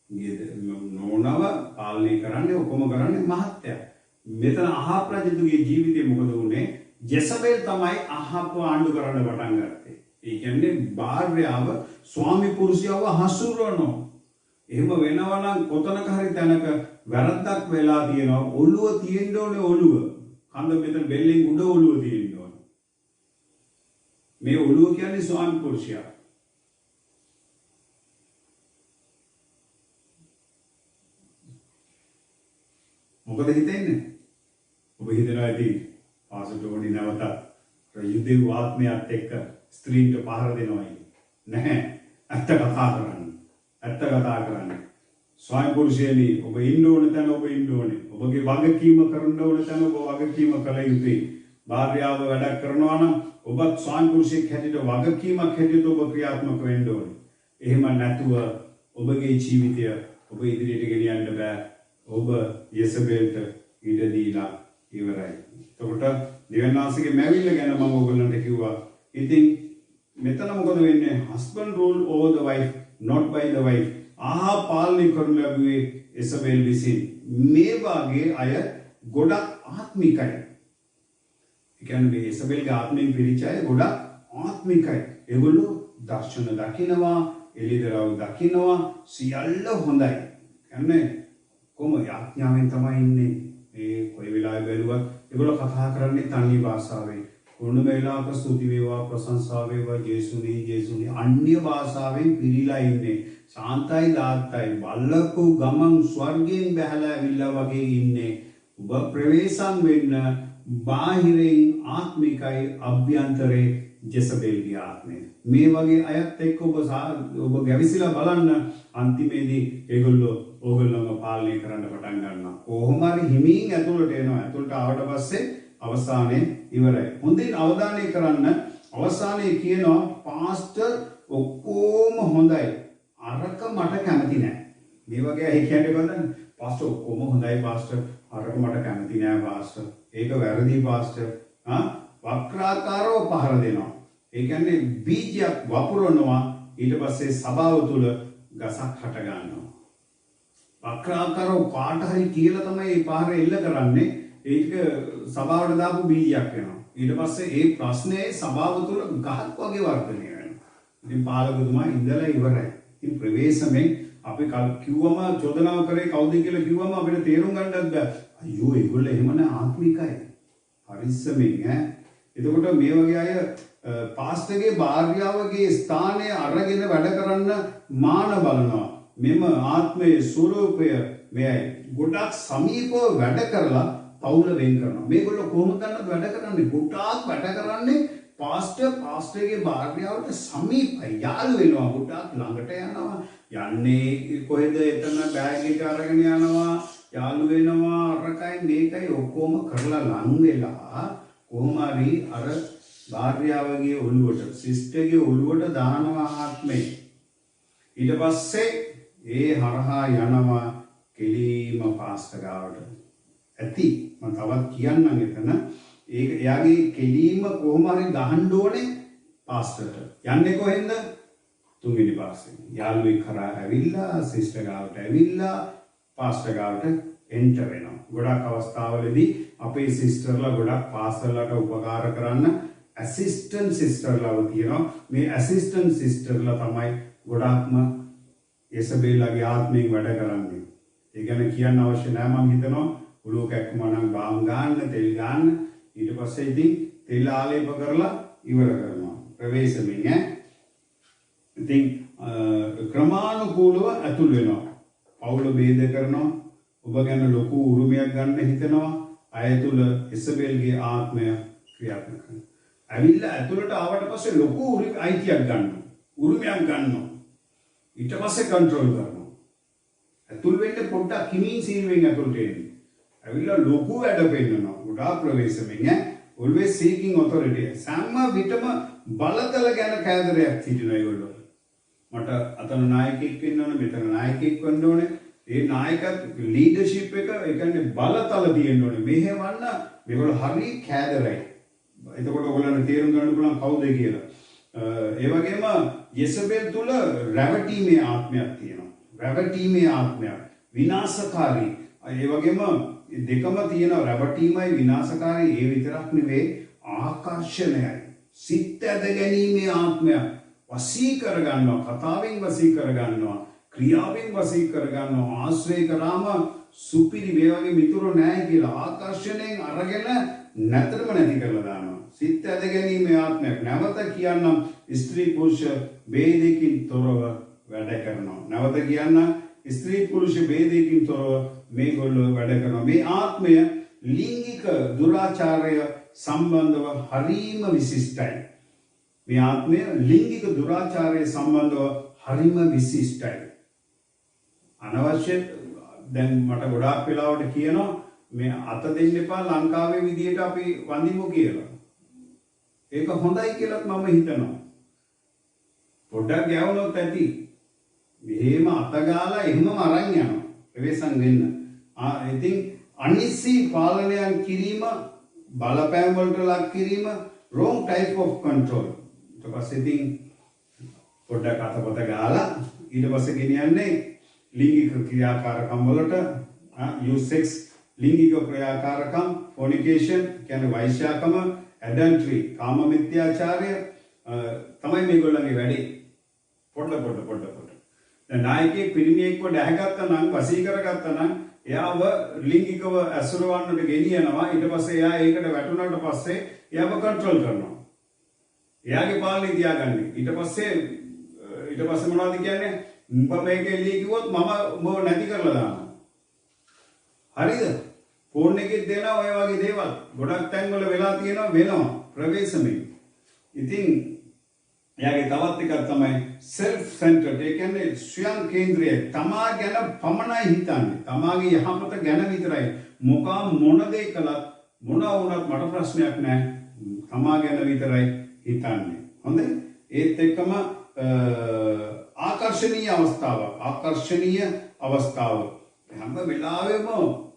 නෝනව පාලනය කරන්නේ ඔක්කොම කරන්නේ මහත්තයා. මෙතන අහප් රජතුගේ ජීවිතේ මොකද වුනේ? ජෙසබෙල් තමයි අහප් ආණ්ඩු කරන්න පටන් ගත්තේ. ඒ කියන්නේ භාර්යාව ස්වාමි පුරුෂයව හසුරවනවා. එහෙම වෙනවා නම් කොතනක හරි තැනක වැරද්දක් වෙලා තියෙනවා. ඔළුව තියෙන්න ඕනේ ඔළුව. කඳ මෙතන බෙල්ලෙන් උඩ ඔළුව තියෙන්න ඕනේ. මේ ඔළුව කියන්නේ ස්වාමි පුරුෂයා. මොකද හිතෙන්නේ? ඔබ හිතනවා ඇති පාසටෝනි නැවතත් යුදෙව් ආත්මයත් එක්ක ස්ත්‍රීන්ට පහර දෙනවා නැහැ. ඇත්ත කතා කරන්නේ. ඇත්ත කතා කරන්නේ. ස්වාමි පුරුෂයනි ඔබ ඉන්න ඕන තැන ඔබ ඉන්න ඕනේ. ඔබගේ වගකීම කරන්න ඕන තැන ඔබ වගකීම කළ යුතුයි. භාර්යාව වැඩක් කරනවා නම් ඔබත් ස්වාමි පුරුෂයෙක් හැටියට වගකීමක් හැටියට ඔබ ක්‍රියාත්මක වෙන්න ඕනේ. එහෙම නැතුව ඔබගේ ජීවිතය ඔබ ඉදිරියට ගෙනියන්න බෑ. ඔබ යෙසබෙල්ට ඉඩ දීලා ඉවරයි. එතකොට දෙවියන් වහන්සේගේ මැවිල්ල ගැන මම ඔයගොල්ලන්ට කිව්වා. ඉතින් මෙතන මොකද වෙන්නේ? husband rule over the wife not by the wife. පාලනය කරනු ලැබුවේ එසබෙල් විසින්. මේ වාගේ අය ගොඩක් ආත්මිකයි. ඒ කියන්නේ එසබෙල්ගේ ආත්මයෙන් පිරිච්ච අය ගොඩක් ආත්මිකයි. ඒගොල්ලෝ දර්ශන දකිනවා, එළිදරව් දකිනවා, සියල්ල හොඳයි. කියන්නේ කොහොම යාඥාවෙන් තමයි ඉන්නේ. මේ කොයි වෙලාවෙ බැලුවත් ඒගොල්ලෝ කතා කරන්නේ තනි භාෂාවෙන්. කොන්න වෙලාවක ස්තුති වේවා, ප්‍රශංසා වේවා, ජේසුනි අන්‍ය භාෂාවෙන් පිරීලා ඉන්නේ. ශාන්තයි දාත්තයි බල්ලකු ගමන් ස්වර්ගයෙන් බැහැලා ඇවිල්ලා වගේ ඉන්නේ. ඔබ ප්‍රවේශම් වෙන්න බාහිරින් ආත්මිකයි, අභ්‍යන්තරේ ජෙසබෙල්ගේ ආත්මය. මේ වගේ අයත් එක්ක ඔබ ගැවිසිලා බලන්න අන්තිමේදී ඒගොල්ලෝ ඕගොල්ලෝම පාලනය කරන්න පටන් ගන්නවා. කොහොම හරි හිමින් ඇතුළට එනවා. ඇතුළට ආවට පස්සේ අවසානයේ ඉවරයි. හොඳින් අවධානය කරන්න. අවසානයේ කියනවා පාස්ටර් ඔක්කොම හොඳයි. අරක මට කැමති නෑ. මේ වගේ අය කියන්නේ බලන්න. පාස්ටර් ඔක්කොම හොඳයි පාස්ටර්. අරක මට කැමති නෑ පාස්ටර්. ඒක වැරදි පාස්ටර්. වක්‍රාකාරව පහර දෙනවා. ඒ කියන්නේ බීජයක් වපුරනවා ඊට පස්සේ සභාව තුල ගසක් හට ගන්නවා. වක්‍රාකාරව පාට හරි කියලා තමයි මේ පහර එල්ල කරන්නේ. ඒක සභාවට දාපු බීජයක් වෙනවා. ඊට පස්සේ ඒ ප්‍රශ්නේ සභාව තුල ගහක් වගේ වර්ධනය වෙනවා. ඉතින් පාලකතුමා ඉඳලා ඉවරයි. ඉතින් ප්‍රවේශමෙන් අපි කිව්වම චෝදනාව කරේ කවුද කියලා කිව්වම අපිට තේරුම් ගන්නත් බෑ. අයියෝ ඒගොල්ලෝ එහෙම නෑ ආත්මිකයි. හරිස්සමින් එතකොට මේ වගේ අය පාස්ටර්ගේ භාර්යාවගේ ස්ථානය අරගෙන වැඩ කරන්න මාන බලනවා. මෙම ආත්මයේ ස්වરૂපය මෙයයි. ගොඩක් සමීපව වැඩ කරලා පවුල වෙන් කරනවා. මේගොල්ලෝ කොහොමද වැඩ කරන්නේ? ගොඩාක් වැඩ කරන්නේ පාස්ටර්ගේ භාර්යාවට සමීපයි. යාළු වෙනවා. ගොඩාක් ළඟට යනවා. යන්නේ කොහෙද? එතන බෑග් එක අරගෙන යනවා. යාළු වෙනවා අරකයි මේකයි ඔක්කොම කරලා ලං වෙලා කොහොම හරි අර භාර්යාවගේ ඔළුවට සිස්ටර්ගේ ඔළුවට දානවා ආත්මේ. ඊට පස්සේ ඒ හරහා යනවා කෙලිම පාස්ටර් ගාවට. ඇති මම තවත් කියන්නම් එතන ඒක එයාගේ කෙලිම කොහොම හරි ගහන්න ඕනේ පාස්ටර්ට. යන්නේ කොහෙන්ද? තුන්වෙනි පාස්සේ. යාළුවෙක් කරා ඇවිල්ලා සිස්ටර් ගාවට ඇවිල්ලා පාස්ටර් ගාවට එන්ටර් වෙනවා. ගොඩක් අවස්ථාවලදී අපේ සිස්ටර්ලා ගොඩක් පාස්ටර්ලාට උපකාර කරන්න ඇසිස්ටන්ට් සිස්ටර්ලාව තියෙනවා. මේ ඇසිස්ටන්ට් සිස්ටර්ලා තමයි ගොඩක්ම යසබේලගේ ආත්මයෙන් වැඩ කරන්නේ. ඒ ගැන කියන්න අවශ්‍ය නැහැ මම හිතනවා. උලුව කැක්කුම නම් බාම් ගන්න, තෙල් ගන්න. ඊට පස්සේ ඉතින් තෙල් ආලේප කරලා ඉවර කරනවා. ප්‍රවේශමෙන් ඈ. ඉතින් ක්‍රමානුකූලව ඇතුල් වෙනවා. පවුල ભેද කරනවා. ඔබ ගැන ලොකු උරුමයක් ගන්න හිතනවා. අය තුල ඉසබෙල්ගේ ආත්මය ක්‍රියාත්මක කරනවා. ඇවිල්ලා ඇතුළට ආවට පස්සේ ලොකු අයිතියක් ගන්නවා. උරුමයක් ගන්නවා. ඊට පස්සේ කන්ට්‍රෝල් කරනවා. ඇතුල් වෙන්න පොඩ්ඩක් කිමින් සීරුවෙන් ඇතුළට එන්නේ. ඇවිල්ලා ලොකු වැඩ පෙන්නනවා. ගොඩාක් ප්‍රවේශමෙන් ඈ. always seeking authority. සෑම විටම බලතල ගැන කෑදරයක් සිටිනවා ඒගොල්ලෝ. මට අතන නායකයෙක් වෙන්න ඕනේ, මෙතන නායකයෙක් වෙන්න ඕනේ. ඒ නායකත් ලීඩර්ෂිප් එක ඒ කියන්නේ බලතල තියෙන්න ඕනේ. මෙහෙවන්න මේගොල්ලෝ හරි කෑදරයි. එතකොට ඔයගොල්ලන්ට තේරුම් ගන්න පුළුවන් කවුද කියලා. ඒ වගේම යෙසබෙල් තුල රැවටීමේ ආත්මයක් තියෙනවා. රැවටීමේ ආත්මයක්. විනාශකාරී. ඒ වගේම දෙකම තියෙනවා. රැවටීමයි විනාශකාරී ඒ විතරක් නෙවෙයි ආකර්ෂණයයි. සිත් ඇද ගැනීමේ ආත්මයක්. වසී කර ගන්නවා. කතාවෙන් වසී කර ගන්නවා. ක්‍රියාවෙන් වසී කර ගන්නවා. ආශ්‍රය කරාම සුපිරි මේ වගේ මිතුරු නැහැ කියලා ආකර්ෂණයෙන් අරගෙන නැතරම නැති කරලා දානවා. සිත් ඇද ගැනීමේ ආත්මයක්. නැවත කියන්නම් ස්ත්‍රී පුරුෂ ભેදයකින් තොරව වැඩ කරනවා. නැවත කියන්නම් ස්ත්‍රී පුරුෂ ભેදයකින් තොරව මේගොල්ලෝ වැඩ කරනවා. මේ ආත්මය ලිංගික දුරාචාරය සම්බන්ධව හරීම විශිෂ්ටයි. මේ ආත්මය ලිංගික දුරාචාරය සම්බන්ධව හරීම විශිෂ්ටයි. අනවශ්‍ය දැන් මට ගොඩාක් වෙලාවට කියනවා මේ අත දෙන්න එපා ලංකාවේ විදියට අපි වඳිමු කියලා. ඒක හොඳයි කියලාත් මම හිතනවා. පොඩ්ඩක් ගැවුනොත් ඇති. මෙහෙම අත ගාලා එහෙමම අරන් යනවා. ප්‍රවේශම් වෙන්න. ඉතින් අනිසි පාලනයන් කිරීම බලපෑම් වලට ලක් කිරීම wrong type of control. ඊට පස්සේ ඉතින් පොඩ්ඩක් අතපොත ගාලා ඊට පස්සේ ගෙනියන්නේ ලිංගික ක්‍රියාකාරකම් වලට sex ලිංගික ක්‍රියාකාරකම් fornication කියන්නේ වෛශ්‍යාකම adultery කාම මිත්‍යාචාරය තමයි මේගොල්ලන්ගේ වැඩේ. පොඩ දැන් නායකයෙක් පිරිමියෙක්ව දැහැගත්තා නම් වසී කරගත්තා නම් එයාව ලිංගිකව ඇසුරවන්නට ගෙනියනවා. ඊට පස්සේ එයා ඒකට වැටුණාට පස්සේ එයාව කන්ට්‍රෝල් කරනවා. එයාගේ පාලනේ තියාගන්නේ. ඊට පස්සේ මොනවද කියන්නේ? උඹ මේක එළිය කිව්වොත් මම උඹව නැති කරලා දානවා. හරිද? ෆෝන් එකෙත් දෙනවා ඔය වගේ දේවල්. ගොඩක් තැන්වල වෙලා වෙනවා ප්‍රවේශමෙන්. ඉතින් එයාගේ තවත් එකක් තමයි self centered. ඒ කියන්නේ ස්වයං කේන්ද්‍රය. තමා ගැන පමණයි හිතන්නේ. තමාගේ යහපත ගැන විතරයි. මොන දේ කළත් මොන වුණත් මට ප්‍රශ්නයක් නැහැ. තමා ගැන විතරයි හිතන්නේ. හොඳයි? ඒත් එක්කම ආකර්ෂණීය අවස්ථාව හැම වෙලාවෙම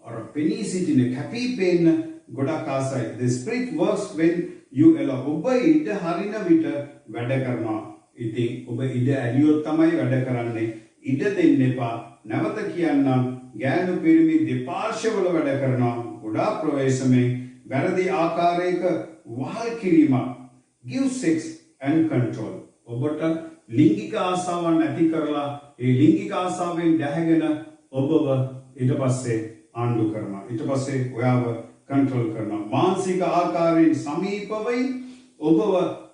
අර පෙනී සිටින කැපී පෙනෙන ගොඩක් ආසයි. The spirit works when you allow. ඔබ ඉඩ හරින විට වැඩ කරනවා. ඉතින් ඔබ ඉඩ ඇලියොත් තමයි වැඩ කරන්නේ. ඉඩ දෙන්න එපා. නැවත කියන්නම් ගෑනු පිරිමි දෙපාර්ශ්වවල වැඩ කරනවා. ගොඩාක් ප්‍රවේශමෙන් වැරදි ආකාරයක වහල් කිරීමක්. Give sex and control. ඔබට ලිංගික ආසාවන් නැති කරලා ඒ ලිංගික ආසාවෙන් දැහැගෙන ඔබව ඊට පස්සේ ආණ්ඩු කරනවා. ඊට පස්සේ ඔයාව කන්ට්‍රෝල් කරනවා. මානසික ආකාරයෙන් සමීපවයි ඔබව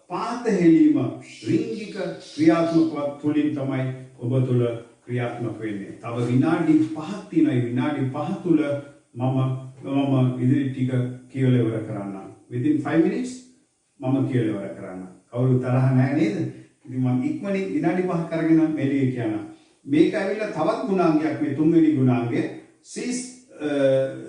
පාත හෙලීම ලිංගික ක්‍රියාත්මක තුලින් තමයි ඔබ තුල ක්‍රියාත්මක වෙන්නේ. තව විනාඩි 5ක් තියෙනවා. විනාඩි 5 තුල මම ඉදිරි ටික කියලා ඉවර කරන්නම්. within 5 minutes මම කියලා ඉවර කරන්නම්. කවුරු තරහ නැහැ නේද? ඉතින් මම ඉක්මනින් විනාඩි 5ක් අරගෙන මෙලිය කියනවා. මේක ඇවිල්ලා තවත් ගුණාංගයක් මේ තුන්වෙනි ගුණාංගය. She's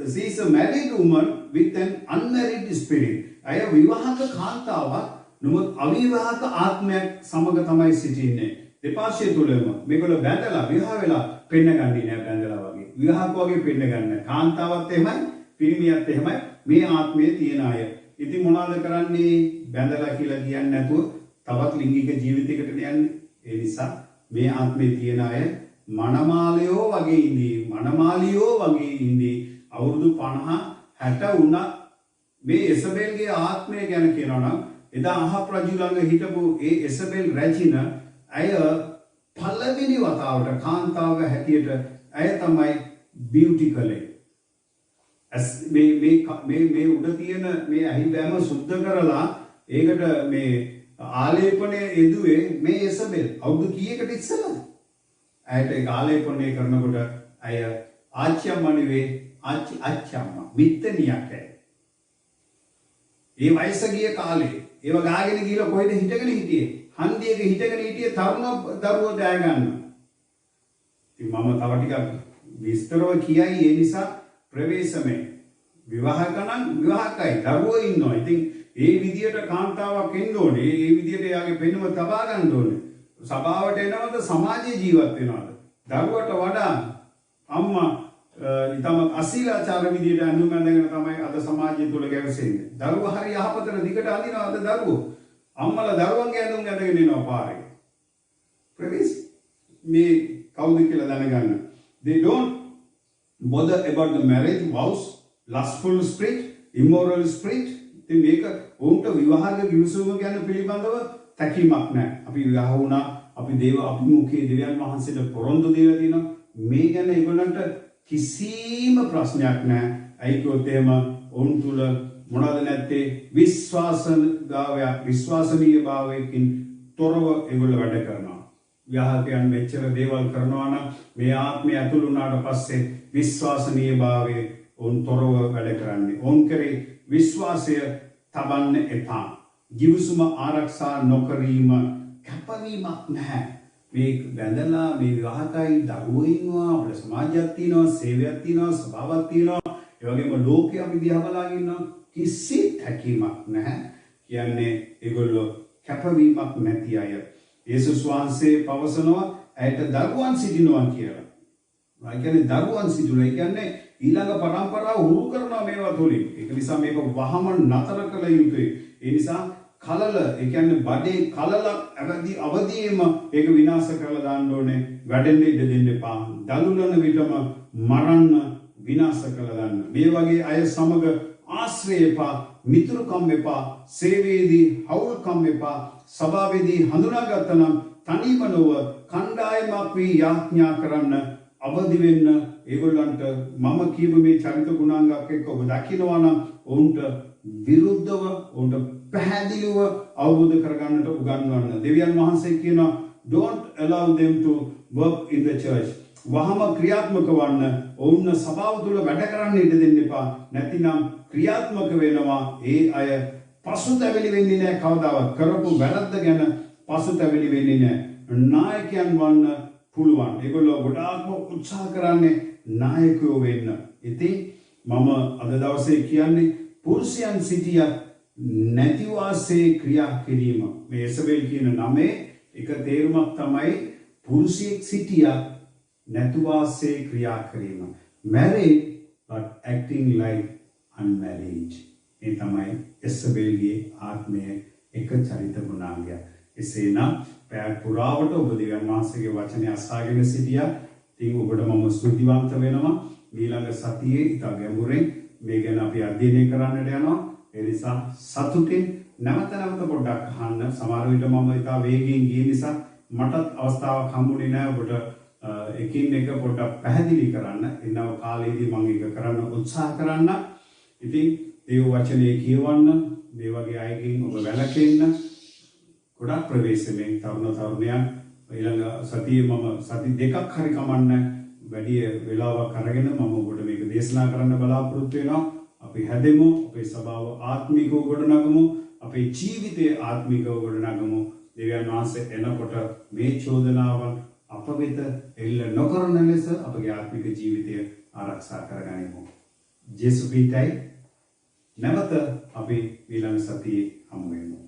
she is a married woman with an unmarried spirit. අය විවාහක කාන්තාවක් නමුත් අවිවාහක ආත්මයක් සමග තමයි සිටින්නේ. දෙපාර්ශ්වය තුලම මේගොල්ලෝ බැඳලා විවාහ වෙලා පෙන්නගන්නේ නෑ බැඳලා වගේ. විවාහක වගේ පෙන්නගන්නේ. කාන්තාවත් එහෙමයි, පිරිමියත් එහෙමයි මේ ආත්මයේ තියෙන අය. ඉතින් මොනවද කරන්නේ? බැඳලා කියලා කියන්නේ නැතුව තවත් ලිංගික ජීවිතයකට යන්නේ. ඒ නිසා මේ ආත්මයේ තියෙන අය මනමාලයෝ වගේ ඉඳී, මනමාලියෝ වගේ ඉඳී අවුරුදු 50 60 වුණා. මේ එසබෙල්ගේ ආත්මය ගැන කියනවා නම් එදා අහප් රජු ළඟ හිටපු ඒ එසබෙල් රැජින අය පළවෙනි වතාවට කාන්තාවක හැටියට අය තමයි බියුටි කළේ. මේ උඩ තියෙන මේ ඇහිබෑම සුද්ධ කරලා ඒකට මේ ආලේපනය යෙදුවේ මේ එසබෙල් අවුරුදු කීයකට ඉස්සෙල්ලාද? ඇයට ඒ ආලේපනය කරනකොට අය ආච්චියම්මා නෙවෙයි අච්චම්මා මිත්තනියක් ඇය. ඒ වයස ගිය කාලේ ඒව ගාගෙන ගිහලා කොහෙද හිටගෙන හිටියේ? හන්දියක හිටගෙන හිටියේ තරුණ දරුවෝ දෑ ගන්න. ඉතින් මම තව ටිකක් විස්තරව කියයි ඒ නිසා ප්‍රවේශමේ විවාහකනම් විවාහකයි දරුවෝ ඉන්නවා. ඉතින් ඒ විදියට කාන්තාවක් එන්න ඕනේ. ඒ විදියට එයාගේ පෙනුම තබා ගන්න ඕනේ. සභාවට එනවද සමාජයේ ජීවත් වෙනවද? දරුවට වඩා අම්මා ඊටම අශීලාචාර විදියට අඳුම් ඇඳගෙන තමයි අද සමාජය තුල ගැවසෙන්නේ. දරුවා හරි යහපතට දිගට අඳිනවා අද දරුවෝ. අම්මලා දරුවන්ගේ ඇඳුම් ඇඳගෙන යනවා පාරේ. ප්‍රවේශ මේ කවුද කියලා දැනගන්න. They don't bother about the marriage vows, lustful spirit, immoral spirit. ඉතින් මේක උන්ට විවාහක කිවිසුම ගැන පිළිබඳව තැකීමක් නැහැ. අපි විවාහ වුණා, අපි දේව අභිමුඛයේ දෙවියන් වහන්සේට පොරොන්දු දීලා තියෙනවා. මේ ගැන ඒගොල්ලන්ට කිසිම ප්‍රශ්නයක් නැහැ. අයිකෝත් එහෙම උන් තුල මොනවද නැත්තේ? විශ්වාසනීය භාවයකින් තොරව ඒගොල්ලෝ වැඩ කරනවා. විවාහකයන් මෙච්චර දේවල් කරනවා නම් මේ ආත්මය ඇතුළු වුණාට පස්සේ විශ්වාසනීය භාවයේ උන් තොරව වැඩ කරන්නේ. උන් කරේ විශ්වාසය තබන්න එපා. ජීවසුම ආරක්ෂා නොකිරීම කැපවීමක් නැහැ. මේ බැඳලා මේ විවාහකයි දරුවෝ ඉන්නවා, අපේ සමාජයක් තියෙනවා, සේවයක් තියෙනවා, සභාවක් තියෙනවා. ඒ වගේම ලෝකයේ අපි දිහා බලාගෙන ඉන්නවා. කිසි තැකීමක් නැහැ. කියන්නේ ඒගොල්ලෝ කැපවීමක් නැති අය. යේසුස් වහන්සේ පවසනවා ඇයට දරුවන් සිටිනවා කියලා. ඒ කියන්නේ දරුවන් සිටිනවා. ඒ කියන්නේ ඊළඟ පරම්පරාව උරු කරනවා මේවා තුලින්. ඒක නිසා මේක වහම නතර කළ යුතුයි. ඒ නිසා කලල ඒ කියන්නේ බඩේ කලල අවදියේම ඒක විනාශ කරලා දාන්න ඕනේ. වැඩෙන්න ඉඩ දෙන්න එපා. දලුලන විටම මරන්න විනාශ කරලා දාන්න. මේ වගේ අය සමග ආශ්‍රය එපා, මිතුරුකම් එපා, සේවයේදී හවුල්කම් එපා, සභාවේදී හඳුනාගත්තනම් තනියම නොව කණ්ඩායමක් වී යාඥා කරන්න අවදි වෙන්න. ඒගොල්ලන්ට මම කියව මේ චරිත ගුණාංගයක් එක්ක ඔබ දකිනවා නම් ඔවුන්ට විරුද්ධව ඔවුන්ට පැහැදිලිව අවබෝධ කරගන්නට උගන්වන්න. දෙවියන් වහන්සේ කියනවා don't allow them to work in the church. වහම ක්‍රියාත්මක වන්න. ඔවුන් සභාව තුළ වැඩ කරන්න ඉඩ දෙන්න එපා. නැතිනම් ක්‍රියාත්මක වෙනවා. ඒ අය පසුතැවිලි වෙන්නේ නැහැ කවදාවත්. කරපු වැරද්ද ගැන පසුතැවිලි වෙන්නේ නැහැ. නායකයන් වන්න පුළුවන්. ඒගොල්ලෝ ගොඩාක්ම උත්සාහ කරන්නේ නායකයෝ වෙන්න. ඉතින් මම අද දවසේ කියන්නේ පුරුෂයන් සිටියත් නැති වාසේ ක්‍රියා කිරීම. මේ එසබෙල් කියන නමේ එක තේරුමක් තමයි පුරුෂයෙක් සිටියත් නැති වාසේ ක්‍රියා කිරීම. Married but acting like unmarried. ඒ තමයි එසබෙල්ගේ ආත්මයේ එක චරිත ගුණාංගය. එසේනම් පැය පුරාවට ඔබ දෙවියන් වහන්සේගේ වචනය අසාගෙන සිටියා. ඉතින් ඔබට මම ස්තුතිවන්ත වෙනවා. ඊළඟ සතියේ ඉතා ගැඹුරෙන් මේ ගැන අපි අධ්‍යයනය කරන්නට යනවා. ඒ නිසා සතුටින් නැවත පොඩ්ඩක් අහන්න. සමහර විට මම ඉතා වේගයෙන් ගිය නිසා මටත් අවස්ථාවක් හම්බුනේ නැහැ ඔබට එකින් එක පොඩ්ඩක් පැහැදිලි කරන්න. එන්නව කාලේදී මම ඒක කරන්න උත්සාහ කරන්න. ඉතින් දේව වචනේ කියවන්න, මේ වගේ අයකින් ඔබ වැළකෙන්න. ගොඩක් ප්‍රවේශමෙන් තරුණ තරුණයන් ඊළඟ සතියේ මම සති දෙකක් හරි කමන්න වැඩි වෙලාවක් අරගෙන මම ඔබට මේක දේශනා කරන්න බලාපොරොත්තු වෙනවා. අපි හැදෙමු, අපේ සභාව ආත්මිකව ගොඩනගමු, අපේ ජීවිතයේ ආත්මිකව ගොඩනගමු. දෙවියන් වහන්සේ එනකොට මේ චෝදනාවන් අප වෙත එල්ල නොකරන ලෙස අපගේ ආත්මික ජීවිතය ආරක්ෂා කරගනිමු. ජේසු ක්‍රිස්තුයි නැවත අපි ඊළඟ සතියේ හමු වෙමු.